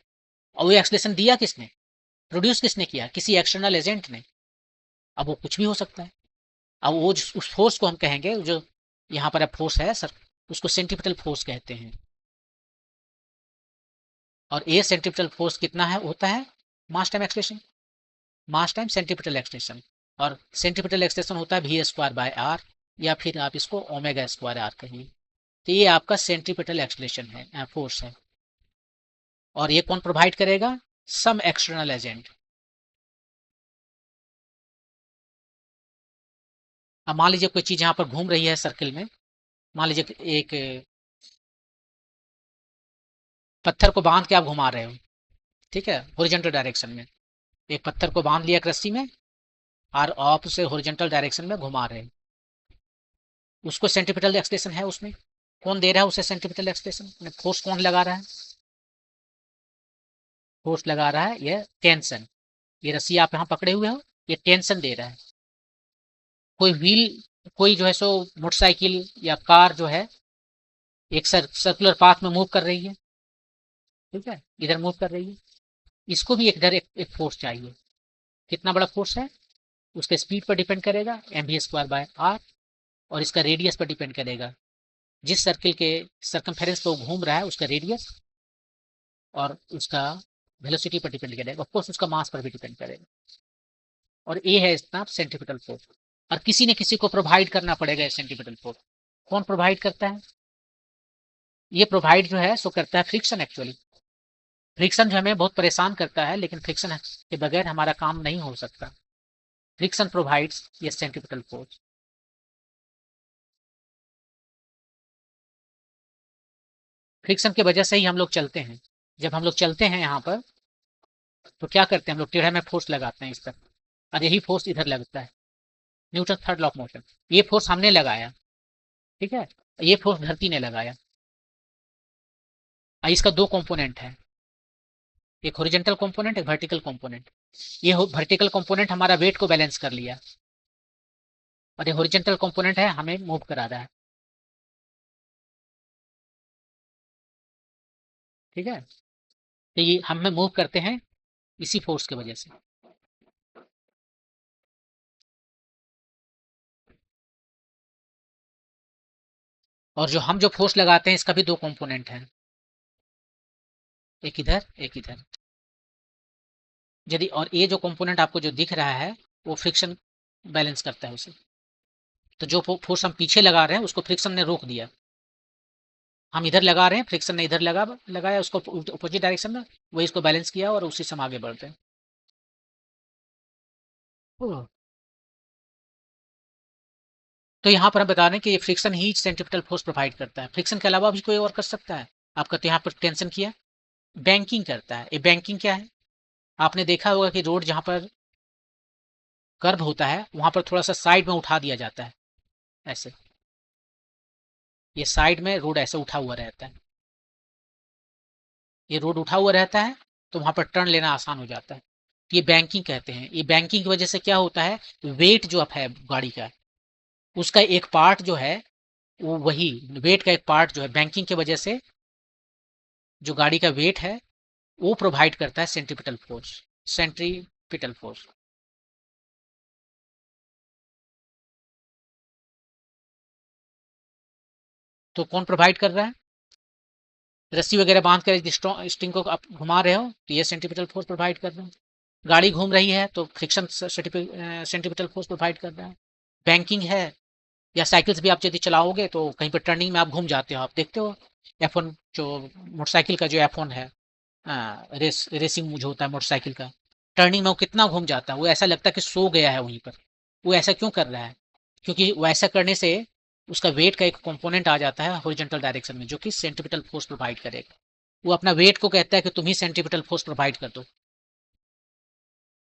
और वो एक्सलेशन दिया किसने, प्रोड्यूस किसने किया? किसी एक्सटर्नल एजेंट ने। अब वो कुछ भी हो सकता है। अब वो उस फोर्स को हम कहेंगे, जो यहाँ पर फोर्स है सर, उसको सेंट्रीपिटल फोर्स कहते हैं। और ए सेंट्रीपिटल फोर्स कितना है होता है? मास टाइम एक्सलेशन, मास टाइम सेंट्रीपिटल एक्सलेशन। और सेंट्रीपिटल एक्सलेशन होता है वी स्क्वायर बाय आर, या फिर आप इसको ओमेगा स्क्वायर आर कहिए। तो ये आपका सेंट्रीपिटल एक्सलेशन है, फोर्स है। और ये कौन प्रोवाइड करेगा? Some external agent. अब मान लीजिए कोई चीज यहाँ पर घूम रही है सर्किल में, मान लीजिए एक पत्थर को बांध के आप घुमा रहे हो, ठीक है, हॉरिजॉन्टल डायरेक्शन में। एक पत्थर को बांध लिया एक रस्सी में और आप उसे हॉरिजॉन्टल डायरेक्शन में घुमा रहे हैं, उसको सेंट्रीपिटल एक्सलेशन है उसमें। कौन दे रहा है उसे सेंट्रीपिटल एक्सलेशन? फोर्स कौन लगा रहा है? फोर्स लगा रहा है ये टेंशन। ये रस्सी आप यहाँ पकड़े हुए हो, ये टेंशन दे रहा है। कोई व्हील, कोई जो है सो मोटरसाइकिल या कार जो है एक सर्कुलर पाथ में मूव कर रही है, ठीक है, इधर मूव कर रही है, इसको भी एक फोर्स चाहिए। कितना बड़ा फोर्स है उसके स्पीड पर डिपेंड करेगा, M V square by R. और इसका रेडियस पर डिपेंड करेगा, जिस सर्किल के सरकमफेरेंस पर वो घूम रहा है उसका रेडियस, और उसका वेलोसिटी पर डिपेंड करेगा, ऑफ कोर्स उसका मास पर भी डिपेंड करेगा। और ये है इसका सेंट्रीपिटल फोर्स। और किसी ने किसी को प्रोवाइड करना पड़ेगा सेंट्रीपिटल फोर्स। कौन प्रोवाइड करता है? ये प्रोवाइड जो है सो करता है फ्रिक्शन। एक्चुअली फ्रिक्शन जो हमें बहुत परेशान करता है, लेकिन फ्रिक्शन के बगैर हमारा काम नहीं हो सकता। फ्रिक्शन प्रोवाइड्स ये सेंट्रीपिटल फोर्स। फ्रिक्शन की वजह से ही हम लोग चलते हैं। जब हम लोग चलते हैं यहाँ पर तो क्या करते हैं हम लोग, टेढ़ा में फोर्स लगाते हैं इस तरफ, और यही फोर्स इधर लगता है, Newton third law of motion. ये फोर्स हमने लगाया, ठीक है, ये फोर्स धरती ने लगाया। और इसका दो कंपोनेंट है, एक हॉरिजॉन्टल कंपोनेंट, एक वर्टिकल कंपोनेंट। ये वर्टिकल कंपोनेंट हमारा वेट को बैलेंस कर लिया, और ये हॉरिजॉन्टल कंपोनेंट है हमें मूव करा रहा है, ठीक है। तो ये हमें मूव करते हैं इसी फोर्स की वजह से। और जो हम जो फोर्स लगाते हैं इसका भी दो कंपोनेंट है, एक इधर एक इधर। यदि और ये जो कंपोनेंट आपको जो दिख रहा है वो फ्रिक्शन बैलेंस करता है उसे। तो जो फोर्स हम पीछे लगा रहे हैं उसको फ्रिक्शन ने रोक दिया, हम इधर लगा रहे हैं, फ्रिक्शन ने इधर लगाया उसको अपोजिट डायरेक्शन में, वही इसको बैलेंस किया और उसी से हम आगे बढ़ते हैं। तो यहाँ पर हम बता रहे हैं कि ये फ्रिक्शन ही सेंट्रीपिटल फोर्स प्रोवाइड करता है, फ्रिक्शन के अलावा भी कोई और कर सकता है। आपका तो यहाँ पर टेंशन किया, बैंकिंग करता है। ये बैंकिंग क्या है, आपने देखा होगा कि रोड जहाँ पर कर्व होता है वहां पर थोड़ा सा साइड में उठा दिया जाता है, ऐसे ये साइड में रोड ऐसे उठा हुआ रहता है, ये रोड उठा हुआ रहता है तो वहां पर टर्न लेना आसान हो जाता है। ये बैंकिंग कहते हैं। ये बैंकिंग की वजह से क्या होता है, वेट जो है गाड़ी का, उसका एक पार्ट जो है, वो वही वेट का एक पार्ट जो है बैंकिंग की वजह से, जो गाड़ी का वेट है वो प्रोवाइड करता है सेंट्रीपिटल फोर्स। सेंट्रीपिटल फोर्स तो कौन प्रोवाइड कर रहा है, रस्सी वगैरह बांध कर स्ट्रिंग को आप घुमा रहे हो तो ये सेंट्रीपिटल फोर्स प्रोवाइड कर रहे हैं। गाड़ी घूम रही है तो फ्रिक्शन सेंट्रीपिटल फोर्स प्रोवाइड कर रहा है। बैंकिंग है, या साइकिल्स भी आप यदि चलाओगे तो कहीं पर टर्निंग में आप घूम जाते हो, आप देखते हो F1 जो मोटरसाइकिल का जो F1 है, रेसिंग जो होता है मोटरसाइकिल का, टर्निंग में वो कितना घूम जाता है, वो ऐसा लगता है कि सो गया है वहीं पर। वो ऐसा क्यों कर रहा है, क्योंकि वैसा करने से उसका वेट का एक कंपोनेंट आ जाता है हॉरिजॉन्टल डायरेक्शन में जो कि सेंट्रीपिटल फोर्स प्रोवाइड करेगा। वो अपना वेट को कहता है कि तुम ही सेंट्रीपिटल फोर्स प्रोवाइड कर दो,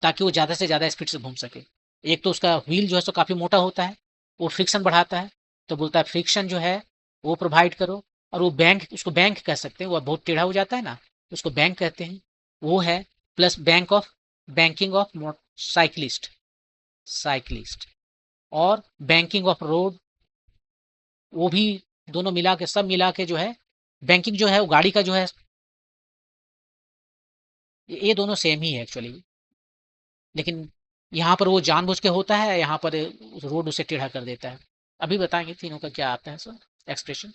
ताकि वो ज़्यादा से ज़्यादा स्पीड से घूम सके। एक तो उसका व्हील जो है सो काफ़ी मोटा होता है, वो फ्रिक्शन बढ़ाता है, तो बोलता है फ्रिक्शन जो है वो प्रोवाइड करो। और वो बैंक, उसको बैंक कह सकते हैं, वो बहुत टेढ़ा हो जाता है ना, उसको बैंक कहते हैं, वो है। Plus banking of cyclist, cyclist और बैंकिंग ऑफ रोड, वो भी दोनों मिला के, सब मिला के जो है बैंकिंग जो है वो गाड़ी का जो है, ये दोनों सेम ही है एक्चुअली। लेकिन यहाँ पर वो जानबूझ के होता है, यहाँ पर रोड उसे टेढ़ा कर देता है। अभी बताएंगे तीनों का क्या आता है सर एक्सप्रेशन।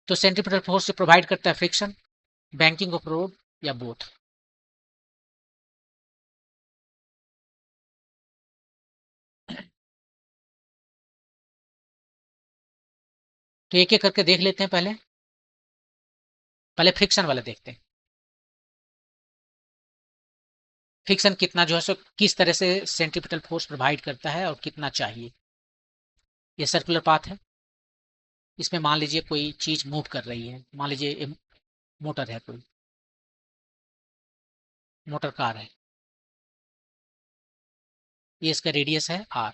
तो सेंट्रीपिटल फोर्स से प्रोवाइड करता है फ्रिक्शन, बैंकिंग ऑफ रोड, या बोथ। तो एक एक करके देख लेते हैं। पहले पहले फ्रिक्शन वाला देखते हैं। फ्रिक्शन कितना जो है सो किस तरह से सेंट्रीपिटल फोर्स प्रोवाइड करता है और कितना चाहिए। ये सर्कुलर पाथ है, इसमें मान लीजिए कोई चीज मूव कर रही है, मान लीजिए मोटर है, कोई मोटर कार है, ये इसका रेडियस है r,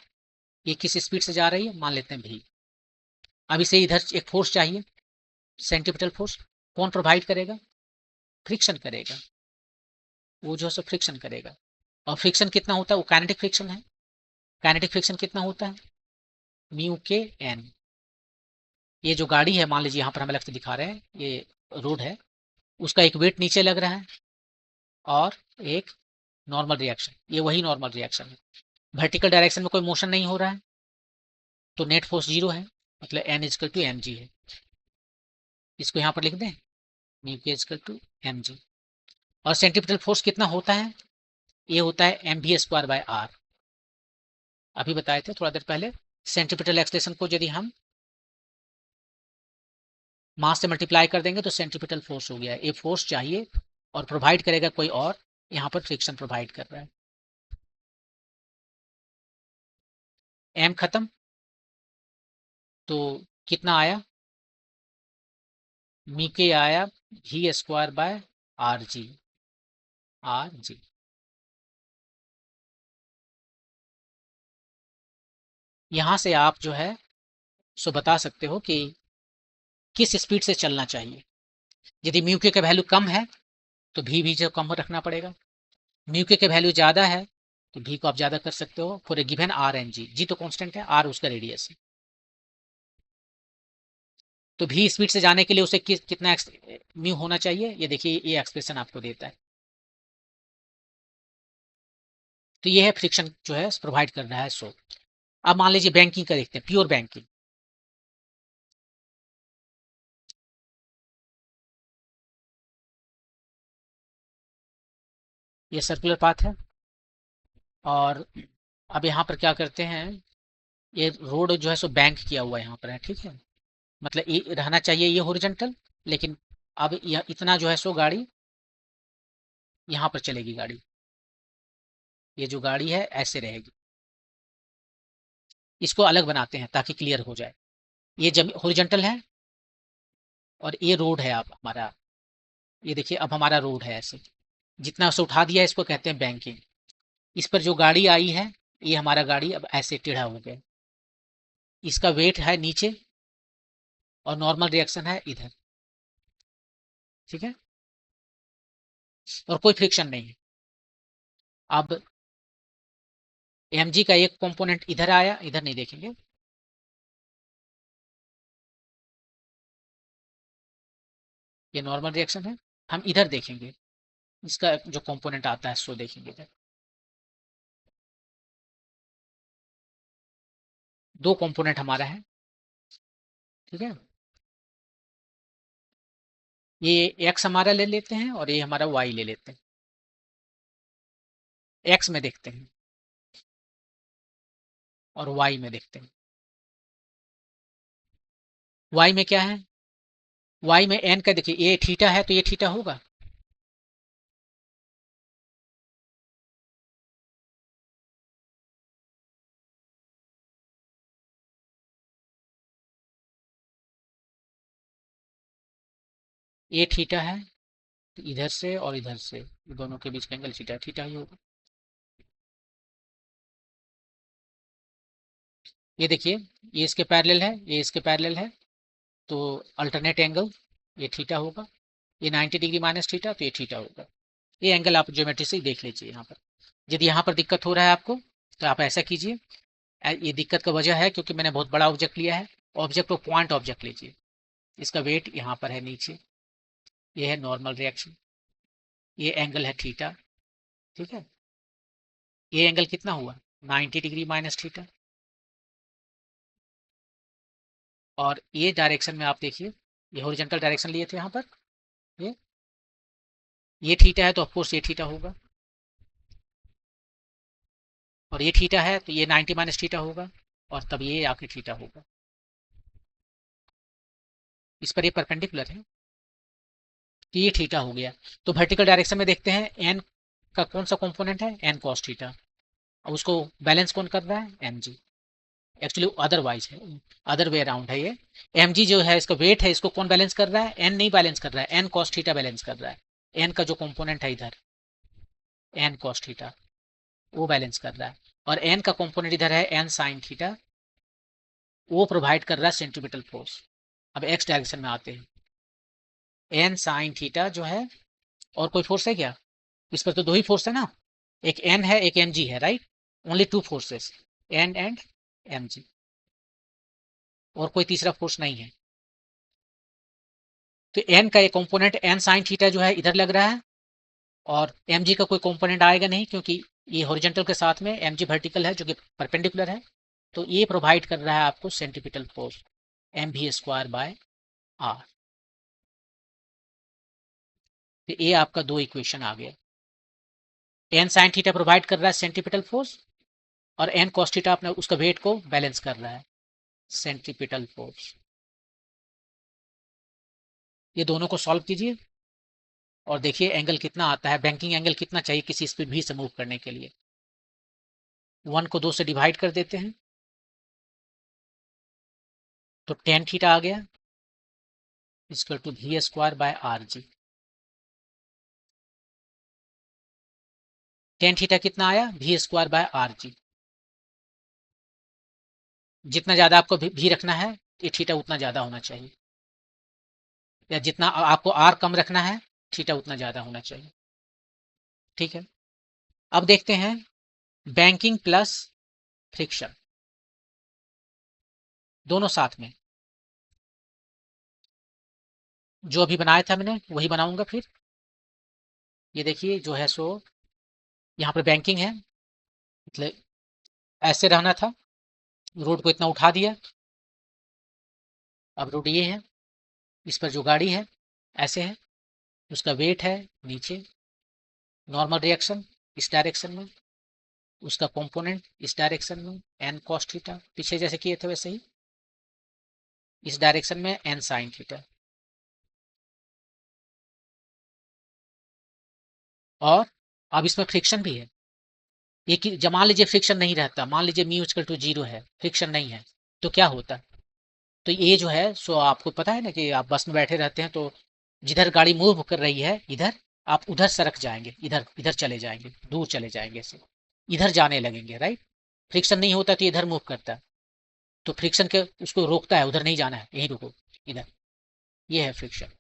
ये किस स्पीड से जा रही है, मान लेते हैं v। अब इसे इधर एक फोर्स चाहिए, सेंट्रीपिटल फोर्स, कौन प्रोवाइड करेगा, फ्रिक्शन करेगा, वो जो है फ्रिक्शन करेगा। और फ्रिक्शन कितना होता है, वो काइनेटिक फ्रिक्शन है। काइनेटिक फ्रिक्शन कितना होता है, म्यू के एन। ये जो गाड़ी है, मान लीजिए यहाँ पर हम अलग से दिखा रहे हैं, ये रोड है, उसका एक वेट नीचे लग रहा है और एक नॉर्मल रिएक्शन, ये वही नॉर्मल रिएक्शन है। वर्टिकल डायरेक्शन में कोई मोशन नहीं हो रहा है, तो नेट फोर्स जीरो है, मतलब N equal to M G है। इसको यहाँ पर लिख दें, म्यू के इजकल टू एम जी। और सेंट्रीपिटल फोर्स कितना होता है, ये होता है M V square by R. अभी बताए थे थोड़ा देर पहले, सेंट्रीपिटल एक्सलेशन को यदि हम मास से मल्टीप्लाई कर देंगे तो सेंट्रीपिटल फोर्स हो गया। ये फोर्स चाहिए और प्रोवाइड करेगा कोई और, यहाँ पर फ्रिक्शन प्रोवाइड कर रहा है। एम खत्म, तो कितना आया, मी के आया V square by are G, R G. यहाँ से आप जो है सो बता सकते हो कि किस स्पीड से चलना चाहिए। यदि म्यू के वैल्यू कम है तो भी जो कम रखना पड़ेगा। म्यू के वैल्यू ज़्यादा है तो भी को आप ज़्यादा कर सकते हो for a given r and g. G तो कांस्टेंट है, आर उसका रेडियस है। तो भी स्पीड से जाने के लिए उसे कितना म्यू होना चाहिए, ये देखिए ये एक्सप्रेशन आपको देता है। तो ये है फ्रिक्शन जो है प्रोवाइड कर रहा है सो। अब मान लीजिए बैंकिंग का देखते हैं, प्योर बैंकिंग। ये सर्कुलर पाथ है और अब यहाँ पर क्या करते हैं, ये रोड जो है सो बैंक किया हुआ यहाँ पर है, ठीक है। मतलब ये रहना चाहिए ये हॉरिजॉन्टल, लेकिन अब यह इतना जो है सो गाड़ी यहाँ पर चलेगी गाड़ी। ये जो गाड़ी है ऐसे रहेगी। इसको अलग बनाते हैं ताकि क्लियर हो जाए। ये जमीन हॉरिजॉन्टल है और ये रोड है। आप हमारा ये देखिए, अब हमारा रोड है ऐसे, जितना उसे उठा दिया है इसको कहते हैं बैंकिंग। इस पर जो गाड़ी आई है, ये हमारा गाड़ी अब ऐसे टेढ़ा हो गया। इसका वेट है नीचे और नॉर्मल रिएक्शन है इधर, ठीक है। और कोई फ्रिक्शन नहीं है। अब mg का एक कंपोनेंट इधर आया, इधर नहीं देखेंगे। ये नॉर्मल रिएक्शन है। हम इधर देखेंगे, इसका जो कंपोनेंट आता है सो देखेंगे इधर। दो कंपोनेंट हमारा है, ठीक है। ये x हमारा ले लेते हैं और ये हमारा y ले लेते हैं। x में देखते हैं और y में देखते हैं। y में क्या है, y में n का देखिए, ये थीटा है तो ये थीटा होगा। ये थीटा है तो इधर से और इधर से दोनों के बीच का एंगल थीटा, थीटा ही होगा। ये देखिए, ये इसके पैरेलल है, ये इसके पैरेलल है, तो अल्टरनेट एंगल ये थीटा होगा। ये 90 डिग्री माइनस थीटा तो ये थीटा होगा। ये एंगल आप ज्योमेट्री से देख लीजिए। यहाँ पर यदि यहाँ पर दिक्कत हो रहा है आपको तो आप ऐसा कीजिए। ये दिक्कत का वजह है क्योंकि मैंने बहुत बड़ा ऑब्जेक्ट लिया है। ऑब्जेक्ट को पॉइंट ऑब्जेक्ट लीजिए, इसका वेट यहाँ पर है नीचे। ये है नॉर्मल रिएक्शन, ये एंगल है थीटा, ठीक है। ये एंगल कितना हुआ, 90 डिग्री माइनस थीटा। और ये डायरेक्शन में आप देखिए, ये हॉरिजॉन्टल डायरेक्शन लिए थे यहाँ पर। ये ये थीटा है तो ऑफकोर्स ये थीटा होगा, और ये थीटा है तो ये 90 माइनस थीटा होगा, और तब ये आके थीटा होगा। इस पर ये परपेंडिकुलर है तो ये थीटा हो गया। तो वर्टिकल डायरेक्शन में देखते हैं एन का कौन सा कंपोनेंट है, एन कॉस थीटा। अब उसको बैलेंस कौन कर रहा है, एम जी। एक्चुअली अदरवाइज है, अदर वे अराउंड है ये। एम जी जो है इसका वेट है, इसको कौन बैलेंस कर रहा है, एन नहीं बैलेंस कर रहा है, एन कॉस थीटा बैलेंस कर रहा है। एन का जो कंपोनेंट है इधर, एन कॉस थीटा, वो बैलेंस कर रहा है। और एन का कंपोनेंट इधर है एन साइन थीटा, वो प्रोवाइड कर रहा है सेंट्रीपिटल फोर्स। अब एक्स डायरेक्शन में आते हैं, एन साइन थीटा जो है, और कोई फोर्स है क्या, इस पर तो दो ही फोर्स है ना, एक एन है एक एम जी है, right. Only two forces, N and M G, और कोई तीसरा फोर्स नहीं है। तो एन का एक कंपोनेंट एन साइन थीटा जो है इधर लग रहा है, और एम जी का कोई कंपोनेंट आएगा नहीं क्योंकि ये हॉरिजॉन्टल के साथ में एम जी वर्टिकल है जो कि परपेंडिकुलर है। तो ये प्रोवाइड कर रहा है आपको सेंट्रीपिटल फोर्स एम भी स्क्वायर बाय आर। तो ये आपका दो इक्वेशन आ गया। एन साइन थीटा प्रोवाइड कर रहा है सेंट्रीपिटल फोर्स, और एन कॉस थीटा अपने उसका वेट को बैलेंस कर रहा है, सेंट्रीपिटल फोर्स। ये दोनों को सॉल्व कीजिए और देखिए एंगल कितना आता है, बैंकिंग एंगल कितना चाहिए किसी स्पीड भी से मूव करने के लिए। 1 को 2 से डिवाइड कर देते हैं तो टेन थीटा आ गया, equal to we square by are G. Tan theta कितना आया, V square by are G. जितना ज्यादा आपको भी रखना है ये थीटा उतना ज्यादा होना चाहिए, या जितना आपको आर कम रखना है थीटा उतना ज्यादा होना चाहिए। ठीक है, अब देखते हैं बैंकिंग प्लस फ्रिक्शन दोनों साथ में। जो अभी बनाया था मैंने वही बनाऊंगा फिर। ये देखिए जो है सो यहाँ पर बैंकिंग है, मतलब ऐसे रहना था, रोड को इतना उठा दिया, अब रोड ये है, इस पर जो गाड़ी है ऐसे है, उसका वेट है नीचे, नॉर्मल रिएक्शन इस डायरेक्शन में, उसका कंपोनेंट इस डायरेक्शन में एन कॉस थीटा, पीछे जैसे किए थे वैसे ही इस डायरेक्शन में एन साइन थीटा। और अब इसमें फ्रिक्शन भी है, एक जब मान लीजिए फ्रिक्शन नहीं रहता, मान लीजिए म्यू इक्वल टू 0 है, फ्रिक्शन नहीं है, तो क्या होता? तो ये जो है सो आपको पता है ना कि आप बस में बैठे रहते हैं तो जिधर गाड़ी मूव कर रही है इधर आप उधर सरक जाएंगे, इधर इधर चले जाएंगे, दूर चले जाएंगे, ऐसे इधर जाने लगेंगे, राइट। फ्रिक्शन नहीं होता तो इधर मूव करता है, तो फ्रिक्शन के उसको रोकता है, उधर नहीं जाना है, यहीं रुको, इधर। ये है फ्रिक्शन।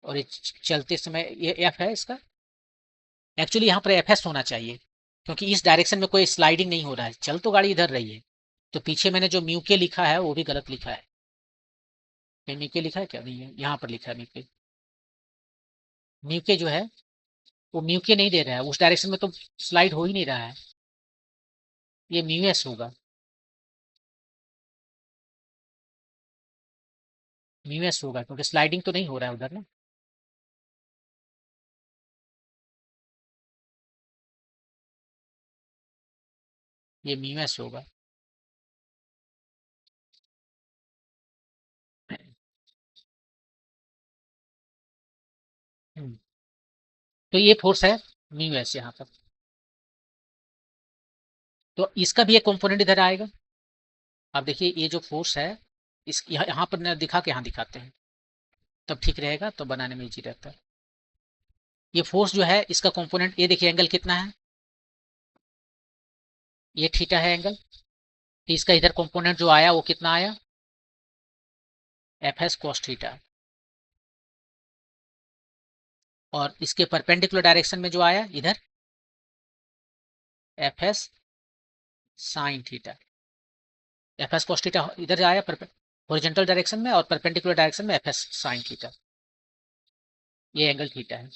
और ये चलते समय ये एफ है इसका, एक्चुअली यहाँ पर एफ एस होना चाहिए, क्योंकि इस डायरेक्शन में कोई स्लाइडिंग नहीं हो रहा है, चल तो गाड़ी इधर रही है। तो पीछे मैंने जो म्यू के लिखा है वो भी गलत लिखा है। म्यू के लिखा है क्या, नहीं है, यहाँ पर लिखा है म्यू के। म्यू के जो है वो म्यू के नहीं दे रहा है, उस डायरेक्शन में तो स्लाइड हो ही नहीं रहा है, ये म्यू एस होगा, म्यू एस होगा, क्योंकि स्लाइडिंग तो नहीं हो रहा है उधर ना। ये म्यू एस होगा। तो ये फोर्स है म्यू एस यहाँ पर, तो इसका भी एक कंपोनेंट इधर आएगा। अब देखिए ये जो फोर्स है इस यहाँ पर न दिखा के यहाँ दिखाते हैं, तब ठीक रहेगा, तो बनाने में इजी रहता है। ये फोर्स जो है इसका कंपोनेंट, ये देखिए एंगल कितना है, ये थीटा है एंगल, तो इसका इधर कंपोनेंट जो आया वो कितना आया, एफ एस कॉस थीटा। और इसके परपेंडिकुलर डायरेक्शन में जो आया इधर F S sine theta, f s cos theta इधर आया हॉरिजॉन्टल डायरेक्शन में, और परपेंडिकुलर डायरेक्शन में एफ एस साइन थीटा, ये एंगल थीटा है।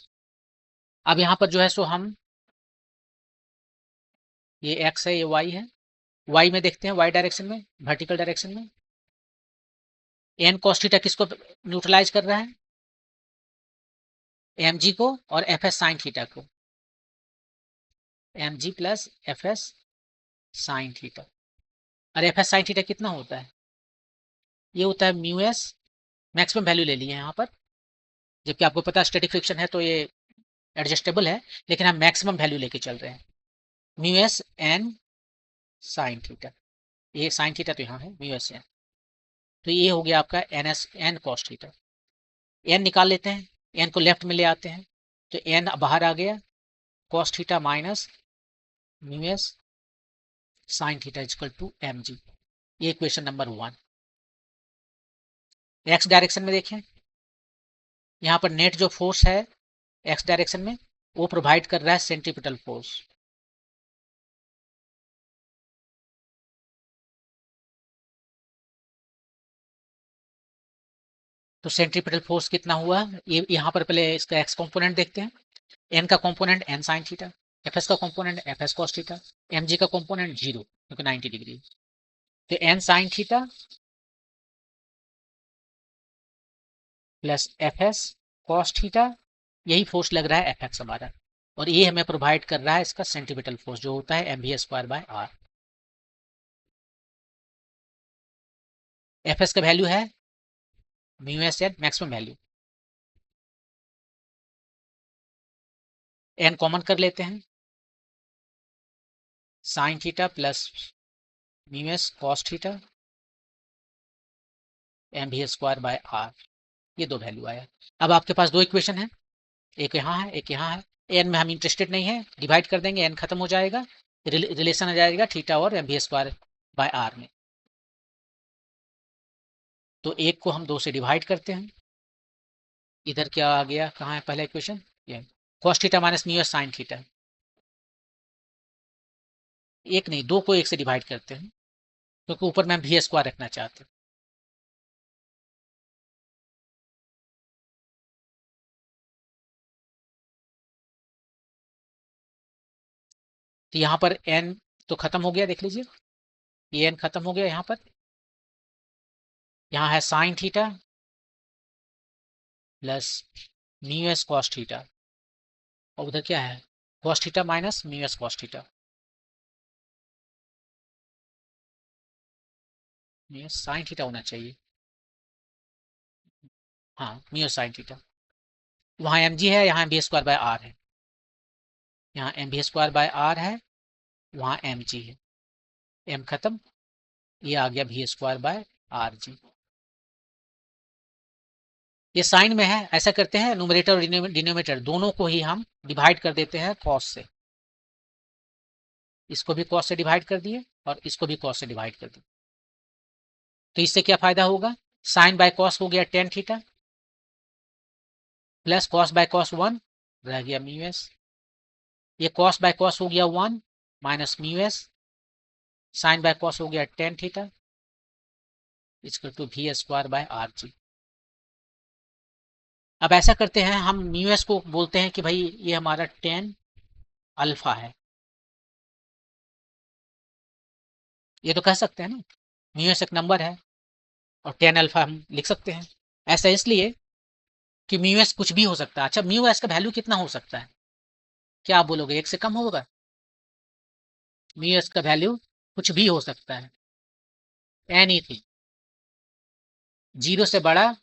अब यहाँ पर जो है सो हम, ये एक्स है ये वाई है, वाई में देखते हैं, वाई डायरेक्शन में वर्टिकल डायरेक्शन में एन कॉस थीटा किसको न्यूट्रलाइज कर रहा है, एम जी को, और एफ एस साइन थीटा को, M G plus F S sine theta. और एफ एस साइन थीटा कितना होता है, ये होता है म्यू एस, मैक्सिमम वैल्यू ले लिए यहाँ पर, जबकि आपको पता है स्टैटिक फ्रिक्शन है तो ये एडजस्टेबल है, लेकिन हम मैक्सिमम वैल्यू लेके चल रहे हैं, mu S N sine theta, ये साइन थीटा तो यहाँ है म्यू एस एन, तो ये हो गया आपका N S N cos theta. N निकाल लेते हैं, एन को लेफ्ट में ले आते हैं, तो एन बाहर आ गया, cos theta minus mu S sine theta equal to M G. ये इक्वेशन नंबर 1। एक्स डायरेक्शन में देखें, यहाँ पर नेट जो फोर्स है एक्स डायरेक्शन में वो प्रोवाइड कर रहा है सेंट्रीपिटल फोर्स, तो सेंट्रीपिटल फोर्स कितना हुआ, ये यहाँ पर पहले इसका एक्स कंपोनेंट देखते हैं, एन का component N sine theta, f S का component f s cos theta, m g का कंपोनेंट 0 क्योंकि 90 डिग्री, तो N sine theta plus F s cos theta, यही फोर्स लग रहा है एफ एक्स हमारा, और ये हमें प्रोवाइड कर रहा है इसका सेंट्रीपिटल फोर्स जो होता है M V square by R. F S का वैल्यू है mu S N maximum value, N common कर लेते हैं, sine theta plus mu S cos theta M V square by R, ये दो वैल्यू आया। अब आपके पास दो इक्वेशन है, एक यहाँ है एक यहाँ है, एन में हम इंटरेस्टेड नहीं है, डिवाइड कर देंगे, एन खत्म हो जाएगा, रिलेशन आ जाएगा थीटा और M V square by R में। तो एक को हम 2 से डिवाइड करते हैं, इधर क्या आ गया, कहाँ है पहला इक्वेशन, ये cos theta minus mu S sine theta. एक नहीं, 2 को 1 से डिवाइड करते हैं, क्योंकि ऊपर में हम वी स्क्वायर रखना चाहते हैं। तो यहाँ पर एन तो खत्म हो गया, देख लीजिए, ये एन खत्म हो गया यहाँ पर। यहाँ है sine theta plus mu S cos theta, और उधर क्या है, cos theta minus mu S cos theta, mu S sine theta होना चाहिए, हाँ म्यू एस साइन थीटा। वहाँ एम जी है, यहाँ M B square by R है, यहाँ M B square by R है, वहाँ एम जी है, एम खत्म, ये आ गया V square by are G. ये साइन में है, ऐसा करते हैं न्यूमरेटर और डिनोमिनेटर दोनों को ही हम डिवाइड कर देते हैं कॉस से, इसको भी कॉस से डिवाइड कर दिए और इसको भी कॉस से डिवाइड कर दिए। तो इससे क्या फायदा होगा, साइन बाय कॉस हो गया tan theta plus cos by cos 1 रह गया म्यू एस, ये कॉस बाय कॉस हो गया 1 minus mu S, sine by cos हो गया tan theta equal to we square by are G. अब ऐसा करते हैं, हम म्यू एस को बोलते हैं कि भाई ये हमारा टेन अल्फा है, ये तो कह सकते हैं ना, म्यू एस एक नंबर है और टेन अल्फा हम लिख सकते हैं। ऐसा इसलिए कि म्यू एस कुछ भी हो सकता है। अच्छा, म्यू एस का वैल्यू कितना हो सकता है, क्या आप बोलोगे, 1 से कम होगा, म्यू एस का वैल्यू कुछ भी हो सकता है, एनीथिंग, 0 से बड़ा,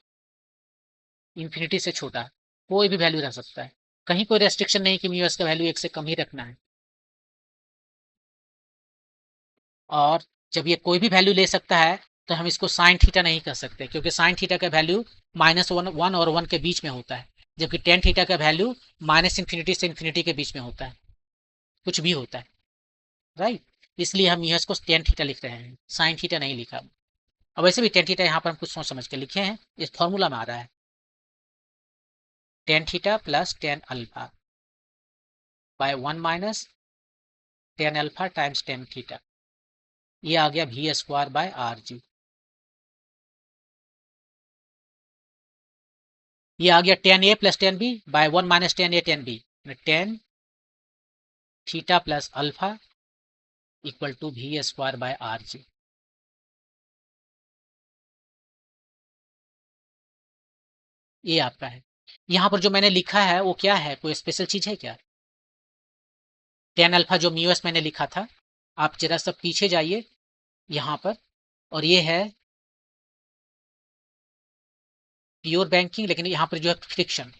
इन्फिनिटी से छोटा, कोई भी वैल्यू रह सकता है, कहीं कोई रेस्ट्रिक्शन नहीं कि म्यू एस का वैल्यू 1 से कम ही रखना है। और जब ये कोई भी वैल्यू ले सकता है तो हम इसको साइन थीटा नहीं कर सकते, क्योंकि साइन थीटा का वैल्यू -1 और 1 के बीच में होता है, जबकि टेन थीटा का वैल्यू माइनस इन्फिनिटी से इन्फिनिटी के बीच में होता है, कुछ भी होता है, राइट। इसलिए हम यह इसको टेन थीटा लिख रहे हैं, साइन थीटा नहीं लिखा। अब वैसे भी टेन थीटा यहाँ पर हम कुछ सोच समझ के लिखे हैं, इस फॉर्मूला में आ रहा है, tan theta plus tan alpha by 1 minus tan alpha times tan theta, ये आ गया V square by are G. ये आ गया tan A plus tan B by 1 minus tan A tan B, tan theta plus alpha equal to we square by are G. ये आपका है। यहाँ पर जो मैंने लिखा है वो क्या है, कोई स्पेशल चीज है क्या, टेन अल्फा जो म्यू एस मैंने लिखा था, आप जरा सा पीछे जाइए यहाँ पर, और ये है प्योर बैंकिंग, लेकिन यहाँ पर जो है फ्रिक्शन,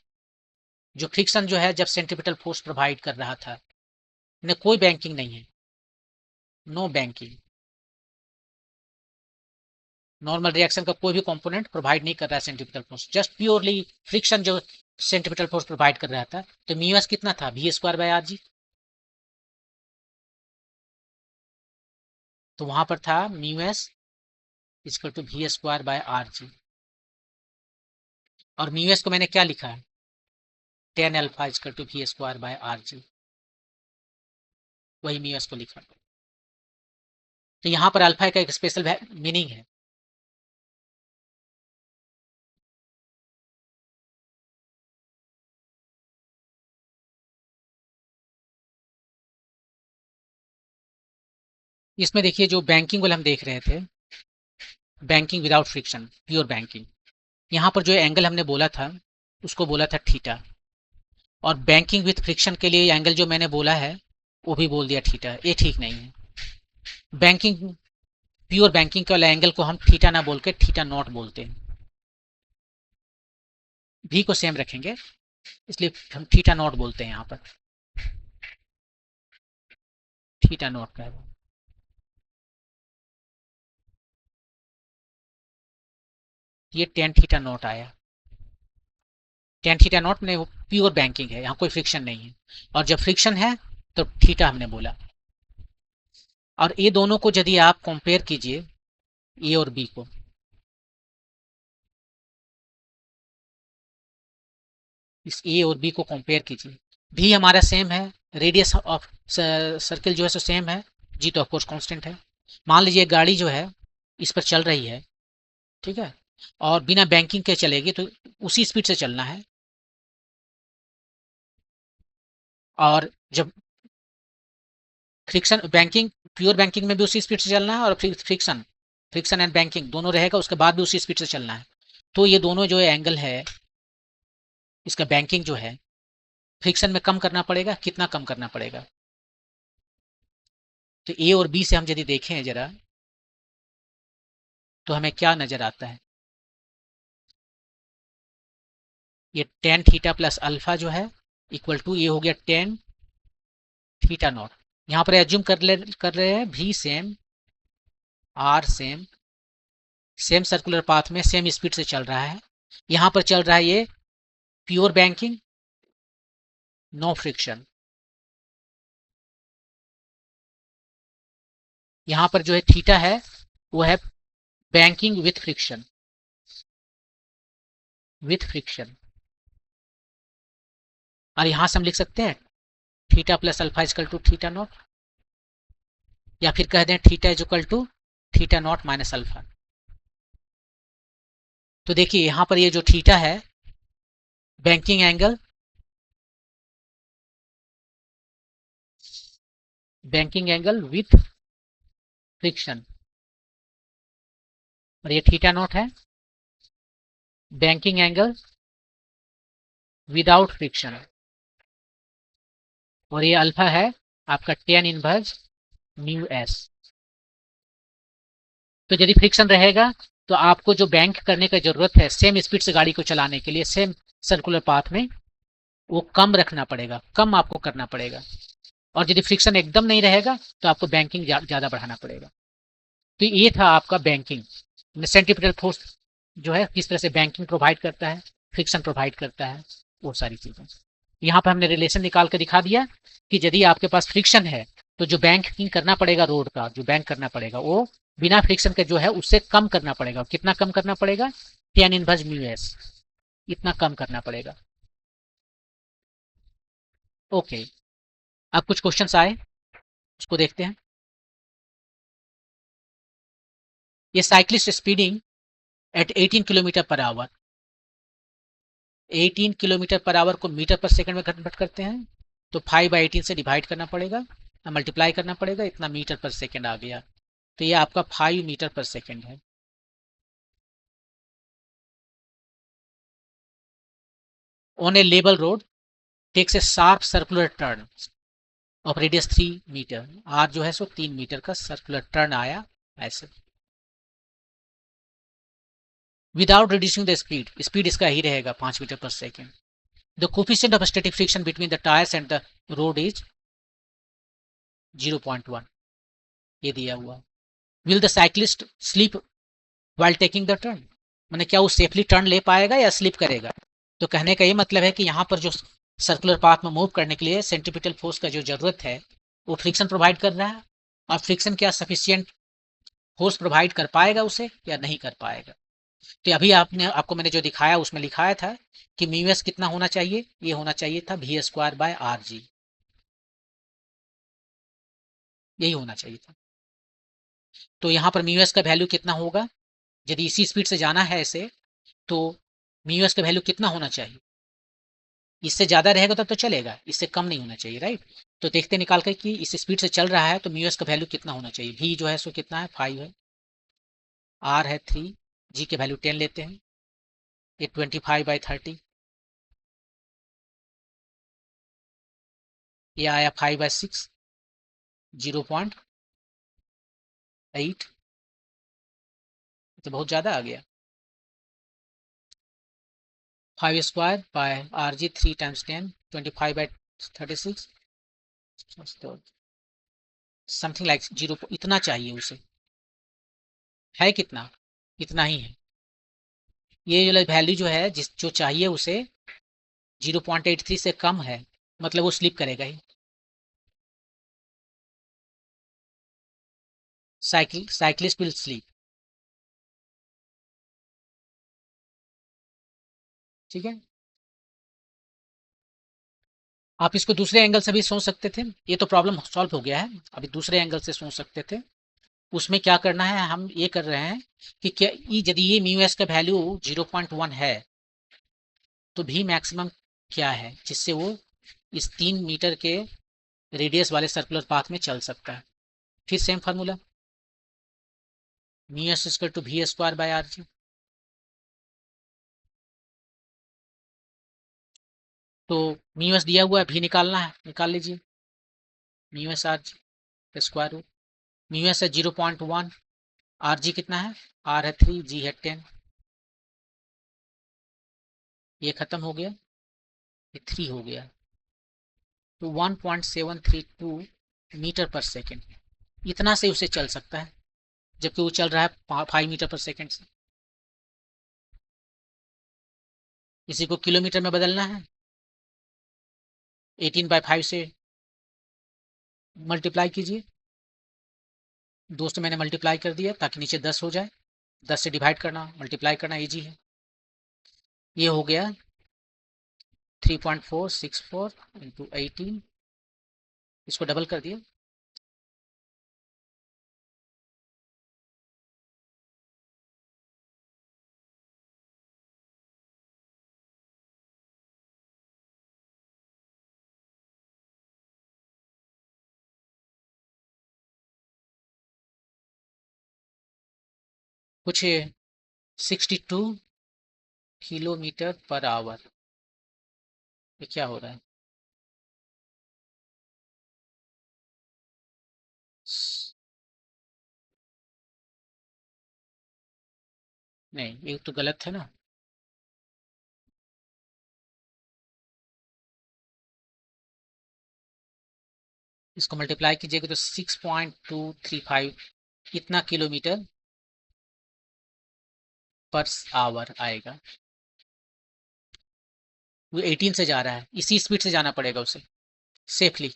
जो फ्रिक्शन जो है जब सेंट्रीपिटल फोर्स प्रोवाइड कर रहा था, ने कोई बैंकिंग नहीं है, नो बैंकिंग, नॉर्मल रिएक्शन का कोई भी कंपोनेंट प्रोवाइड नहीं कर रहा है centripetal force, just purely friction जो सेंट्रीपिटल फोर्स प्रोवाइड कर रहा था। तो म्यू एस कितना था, V square by are G, तो वहां पर था mu S equal to we square by R G, और म्यू एस को मैंने क्या लिखा है, tan alpha equal to we square by are G, वही म्यू एस को लिखा। तो यहाँ पर अल्फा का एक स्पेशल मीनिंग है, इसमें देखिए जो बैंकिंग वाला हम देख रहे थे, banking without friction, pure banking, यहाँ पर जो एंगल हमने बोला था उसको बोला था थीटा, और बैंकिंग विथ फ्रिक्शन के लिए एंगल जो मैंने बोला है वो भी बोल दिया थीटा, ये ठीक नहीं है। बैंकिंग, प्योर बैंकिंग के वाले एंगल को हम थीटा ना बोल के थीटा नॉट बोलते हैं, भी को सेम रखेंगे, इसलिए हम थीटा नॉट बोलते हैं यहाँ पर, थीटा नॉट का है। ये टेन थीटा नॉट आया, टेन थीटा नॉट में वो प्योर बैंकिंग है, यहाँ कोई फ्रिक्शन नहीं है, और जब फ्रिक्शन है तो थीटा हमने बोला। और ये दोनों को यदि आप कंपेयर कीजिए, ए और बी को, इस ए और बी को कंपेयर कीजिए, भी हमारा सेम है, रेडियस ऑफ सर्किल जो है सो सेम है, जी तो ऑफकोर्स कांस्टेंट है। मान लीजिए गाड़ी जो है इस पर चल रही है, ठीक है, और बिना बैंकिंग के चलेगी तो उसी स्पीड से चलना है, और जब फ्रिक्शन बैंकिंग, प्योर बैंकिंग में भी उसी स्पीड से चलना है, और फ्रिक्शन फ्रिक्शन एंड बैंकिंग दोनों रहेगा उसके बाद भी उसी स्पीड से चलना है। तो ये दोनों जो एंगल है, इसका बैंकिंग जो है फ्रिक्शन में कम करना पड़ेगा, कितना कम करना पड़ेगा? तो ए और बी से हम यदि देखें जरा, तो हमें क्या नजर आता है, ये टेन थीटा प्लस अल्फा जो है इक्वल टू ये हो गया टेन थीटा नॉट। यहाँ पर एज्यूम कर रहे हैं भी same, R same, same circular path में सेम स्पीड से चल रहा है। यहाँ पर चल रहा है ये प्योर बैंकिंग, नो फ्रिक्शन। यहाँ पर जो है थीटा है वो है banking with friction, with friction. और यहां से हम लिख सकते हैं theta plus alpha equal to theta naught, या फिर कह दें theta is equal to theta naught minus alpha. तो देखिए यहां पर ये जो थीटा है, banking angle, banking angle with friction, और ये थीटा नॉट है बैंकिंग एंगल विदाउट फ्रिक्शन, और ये अल्फा है आपका टेन इनवर्स म्यू एस। तो यदि फ्रिक्शन रहेगा तो आपको जो बैंक करने की जरूरत है सेम स्पीड से गाड़ी को चलाने के लिए, सेम सर्कुलर पाथ में, वो कम रखना पड़ेगा, कम आपको करना पड़ेगा। और यदि फ्रिक्शन एकदम नहीं रहेगा तो आपको बैंकिंग ज्यादा बढ़ाना पड़ेगा। तो ये था आपका बैंकिंग, सेंट्रीपिटल फोर्स जो है किस तरह से बैंकिंग प्रोवाइड करता है, फ्रिक्शन प्रोवाइड करता है, वो सारी चीजें। यहाँ पर हमने रिलेशन निकाल कर दिखा दिया कि यदि आपके पास फ्रिक्शन है तो जो बैंकिंग करना पड़ेगा रोड का, जो बैंक करना पड़ेगा वो बिना फ्रिक्शन के जो है उससे कम करना पड़ेगा। कितना कम करना पड़ेगा? टेन इनवर्स म्यू एस, इतना कम करना पड़ेगा। ओके, अब कुछ क्वेश्चंस आए, उसको देखते हैं। ये cyclist speeding at 18 kilometre per hour, 18 kilometre per hour को मीटर पर सेकंड में कन्वर्ट करते हैं, तो 5/18 से डिवाइड करना पड़ेगा, मल्टीप्लाई करना पड़ेगा, इतना मीटर पर सेकंड आ गया। तो ये आपका 5 मीटर पर सेकंड है। ऑन ए लेबल road takes a sharp circular turn of radius 3 metre, R जो है सो 3 मीटर का सर्कुलर टर्न आया ऐसे, without reducing the speed, speed इसका ही रहेगा 5 metre per second. The coefficient of static friction between the tyres and the road is 0.1, ये दिया हुआ। Will the cyclist slip while taking the turn, मैंने क्या वो सेफली टर्न ले पाएगा या स्लिप करेगा? तो कहने का ये मतलब है कि यहाँ पर जो सर्कुलर पाथ में मूव करने के लिए सेंट्रीपिटल फोर्स का जो जरूरत है वो फ्रिक्शन प्रोवाइड कर रहा है, और फ्रिक्शन क्या सफिशियंट फोर्स प्रोवाइड कर पाएगा उसे या नहीं कर पाएगा? तो अभी आपको मैंने जो दिखाया उसमें लिखाया था कि म्यू एस कितना होना चाहिए, ये होना चाहिए था V square by are G, यही होना चाहिए था। तो यहाँ पर म्यू एस का वैल्यू कितना होगा, यदि इसी स्पीड से जाना है ऐसे, तो म्यू एस का वैल्यू कितना होना चाहिए? इससे ज्यादा रहेगा तो चलेगा, इससे कम नहीं होना चाहिए, राइट। तो देखते निकाल कर कि इस स्पीड से चल रहा है तो म्यू एस का वैल्यू कितना होना चाहिए। वी जो है सो कितना है, 5 है, आर है 3, जी के वैल्यू 10 लेते हैं, ये 25/30, ये आया 5/6, 0.8, तो बहुत ज्यादा आ गया। 5 square by R G 3 times 10, 25/36, something like 0, इतना चाहिए उसे, है कितना? इतना ही है। ये वैल्यू जो है जिस जो चाहिए उसे 0.83 से कम है मतलब वो स्लिप करेगा ही। Cyclist will sleep. ठीक है, आप इसको दूसरे एंगल से भी सोच सकते थे, ये तो प्रॉब्लम सॉल्व हो गया है, अभी दूसरे एंगल से सोच सकते थे। उसमें क्या करना है, हम ये कर रहे हैं कि क्या यदि ये म्यू एस का वैल्यू 0.1 है तो भी मैक्सिमम क्या है जिससे वो इस 3 मीटर के रेडियस वाले सर्कुलर पाथ में चल सकता है। फिर same formula, mu S equal to we square by are G. तो म्यू एस दिया हुआ है, भी निकालना है, निकाल लीजिए। Mu S R G square root, mu S है 0.1, आर जी कितना है, आर है 3, जी है 10, ये खत्म हो गया, ये 3 हो गया, तो 1.732 मीटर पर सेकेंड, इतना से उसे चल सकता है, जबकि वो चल रहा है 5 मीटर पर सेकेंड से। इसी को किलोमीटर में बदलना है, 18/5 से मल्टीप्लाई कीजिए। दोस्तों मैंने मल्टीप्लाई कर दिया ताकि नीचे 10 हो जाए, 10 से डिवाइड करना मल्टीप्लाई करना इजी है। ये हो गया 3.464 इंटू 18, इसको डबल कर दिया, कुछ 62 किलोमीटर पर आवर। ये क्या हो रहा है, नहीं ये तो गलत है ना। इसको मल्टीप्लाई कीजिएगा तो 6.235 इतना किलोमीटर पर आवर आएगा। वो 18 से जा रहा है, इसी स्पीड से जाना पड़ेगा उसे सेफली।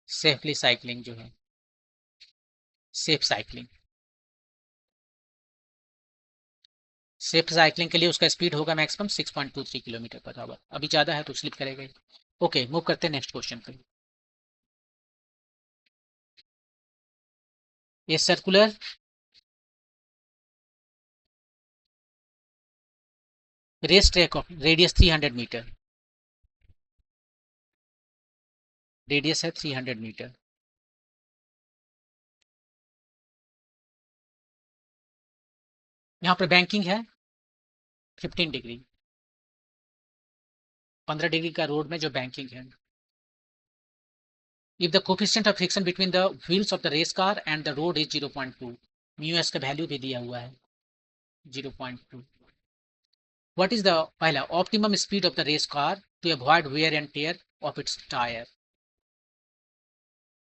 सेफली साइकिलिंग जो है, सेफ साइकिलिंग, सेफ साइकिलिंग के लिए उसका स्पीड होगा मैक्सिमम 6.23 किलोमीटर पर आवर, अभी ज़्यादा है तो स्लिप करेगा ही। ओके, मूव करते हैं नेक्स्ट क्वेश्चन पे। ये circular race track of radius 300 metre, radius है 300 मीटर। यहाँ पर बैंकिंग है 15 डिग्री, 15 डिग्री का रोड में जो बैंकिंग है। If the coefficient of friction between the wheels of the race car and the road is 0.2, mu S का value भी दिया हुआ है 0.2, what is the पहला optimum speed of the race car to avoid wear and tear of its tire।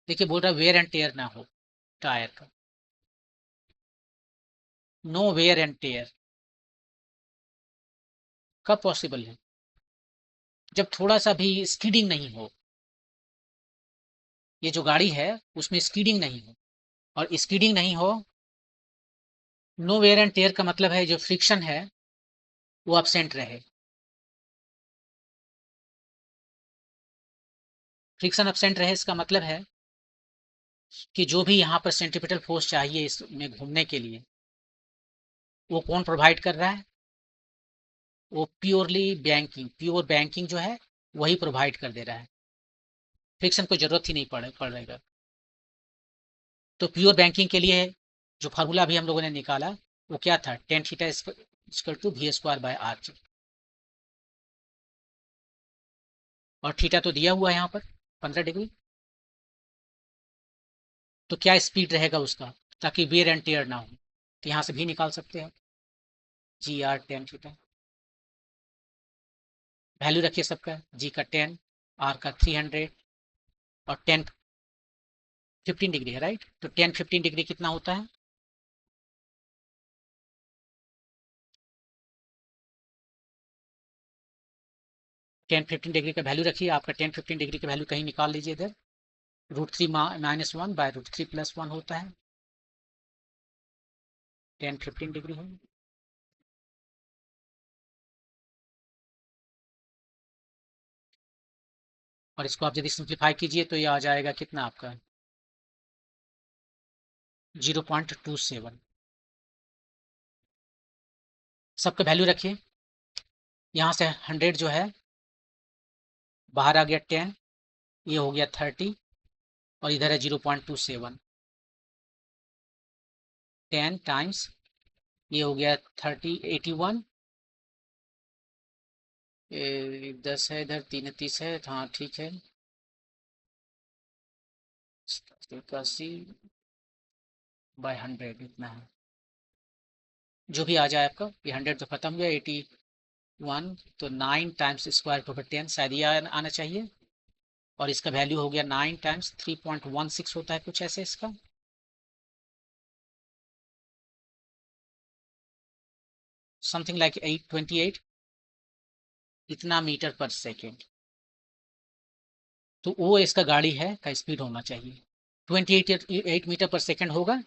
देखिए बोल रहा है वेयर एंड टेयर ना हो टायर का, नो वेयर एंड टेयर कब पॉसिबल है, जब थोड़ा सा भी स्कीडिंग नहीं हो, ये जो गाड़ी है उसमें स्कीडिंग नहीं हो, और स्कीडिंग नहीं हो, नो वेयर एंड टेयर का मतलब है जो फ्रिक्शन है वो एब्सेंट रहे। फ्रिक्शन एब्सेंट रहे इसका मतलब है कि जो भी यहाँ पर सेंट्रीपिटल फोर्स चाहिए इसमें घूमने के लिए वो कौन प्रोवाइड कर रहा है, वो प्योरली बैंकिंग, प्योर बैंकिंग जो है वही प्रोवाइड कर दे रहा है, फ्रिक्शन को जरूरत ही नहीं पड़ेगा। तो प्योर बैंकिंग के लिए जो फार्मूला भी हम लोगों ने निकाला वो क्या था, tan theta equal to we square by R G, और थीटा तो दिया हुआ है यहाँ पर 15 डिग्री। तो क्या स्पीड रहेगा उसका ताकि वेयर एंड टेयर ना हो, तो यहाँ से भी निकाल सकते हैं, जी आर टेन थीटा, वैल्यू रखिए सबका, जी का 10, आर का 300, और 10 15 डिग्री है राइट, तो 10 15 डिग्री कितना होता है, 10-15 डिग्री का वैल्यू रखिए, आपका 10-15 डिग्री का वैल्यू कहीं निकाल लीजिए इधर। √3 -1 बाय √3 + 1 होता है, 10-15 डिग्री है। और इसको आप यदि सिंप्लीफाई कीजिए तो ये आ जाएगा कितना आपका 0.27। सबका वैल्यू रखिए, यहाँ से 100 जो है बाहर आ गया 10, ये हो गया 30 और इधर है 0.27। 10 टाइम्स ये हो गया 30, 81, 10 है इधर, 3 30 है, हाँ ठीक है, 81 बाय 100 इतना है, जो भी आ जाए आपका। ये 100 तो खत्म गया, 81 तो 9 टाइम्स स्क्वायर रूट 10 शायद ये आना चाहिए। और इसका वैल्यू हो गया 9 टाइम्स 3.16 होता है कुछ ऐसे इसका। समथिंग लाइक 828 इतना मीटर पर सेकेंड। तो वो इसका गाड़ी है का स्पीड होना चाहिए। 28 मीटर पर सेकेंड होगा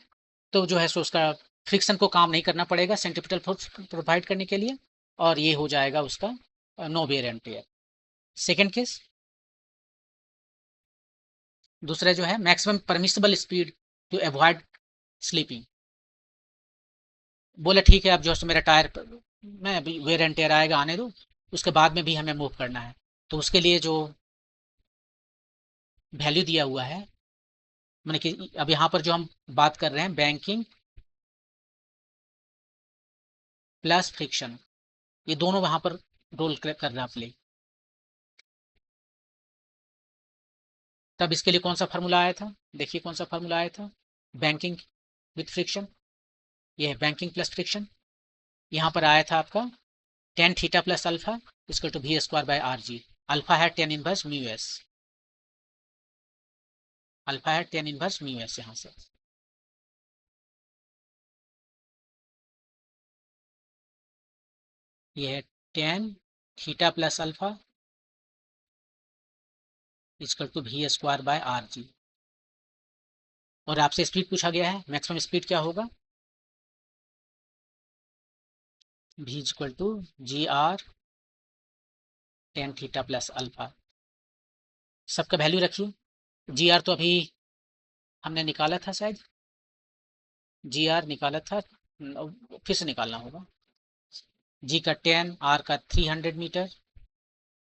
तो जो है सो उसका फ्रिक्शन को काम नहीं करना पड़ेगा सेंट्रीपिटल फोर्स प्रोवाइड करने के लिए, और ये हो जाएगा उसका 9 वेयर एम्पियर। सेकेंड केस, दूसरा जो है maximum permissible speed to avoid slipping. बोले ठीक है अब जो है मेरा टायर में अभी वेयर एंड टेयर आएगा, आने दो, उसके बाद में भी हमें मूव करना है। तो उसके लिए जो वैल्यू दिया हुआ है, मैंने कि अब यहाँ पर जो हम बात कर रहे हैं बैंकिंग प्लस फ्रिक्शन, ये दोनों वहां पर रोल कर रहा है प्ले। तब इसके लिए कौन सा फार्मूला आया था, देखिए कौन सा फार्मूला आया था, बैंकिंग विथ फ्रिक्शन, ये है बैंकिंग प्लस फ्रिक्शन। यहाँ पर आया था आपका टेन थीटा प्लस अल्फा इसको to we square by are g. Alpha है tan inverse mu s, alpha है टेन इनवर्स म्यू एस। यहाँ से ये है टेन थीटा प्लस अल्फा इसको to we square by R G. और आपसे स्पीड पूछा गया है, मैक्सिमम स्पीड क्या होगा, v equal to G R tan theta plus alpha. सबका वैल्यू रखिए, जी आर तो अभी हमने निकाला था शायद, जी आर निकाला था, फिर से निकालना होगा। जी का 10, आर का 300 मीटर,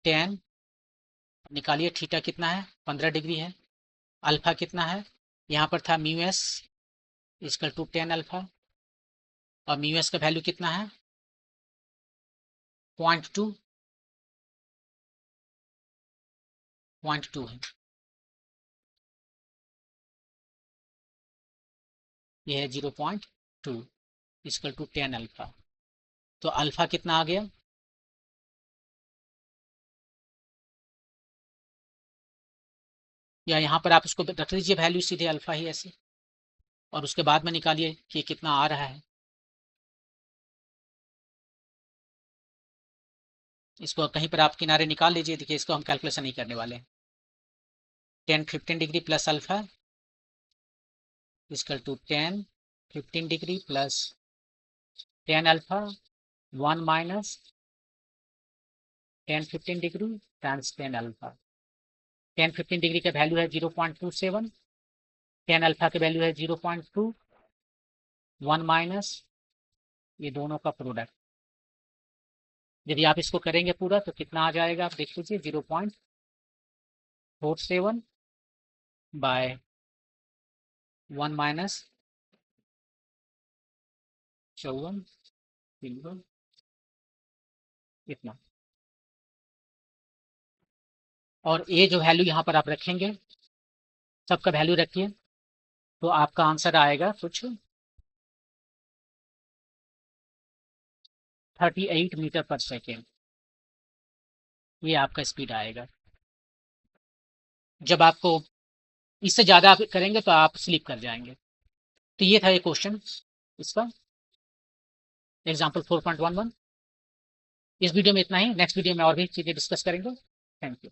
10 निकालिए, थीटा कितना है 15 डिग्री है, अल्फा कितना है, यहाँ पर था mu S equal to 10 alpha, और म्यू एस का वैल्यू कितना है 0.2 है, ये है 0.2 इक्वल टू 10 अल्फा। तो अल्फा कितना आ गया, या यहाँ पर आप इसको रख लीजिए वैल्यू सीधे अल्फा ही ऐसे, और उसके बाद में निकालिए कि कितना आ रहा है। इसको कहीं पर आप किनारे निकाल लीजिए, देखिए इसको हम कैलकुलेशन नहीं करने वाले हैं। 10-15 degree plus alpha equal to 10-15 degree plus 10 alpha 1 minus 10-15 degree times 10 alpha. 10-15 degree का वैल्यू है 0.27, 10 अल्फा का वैल्यू है 0.2, 1 माइनस ये दोनों का प्रोडक्ट। यदि आप इसको करेंगे पूरा तो कितना आ जाएगा, आप देख लीजिए 0.47 बाय 1 माइनस 54 इतना। और ये जो वैल्यू यहाँ पर आप रखेंगे, सबका वैल्यू रखिए, तो आपका आंसर आएगा कुछ 38 मीटर पर सेकेंड, ये आपका स्पीड आएगा। जब आपको इससे ज़्यादा आप करेंगे तो आप स्लिप कर जाएंगे। तो ये था ये क्वेश्चन इसका, एग्जाम्पल 4.11। इस वीडियो में इतना ही, नेक्स्ट वीडियो में और भी चीज़ें डिस्कस करेंगे। Thank you.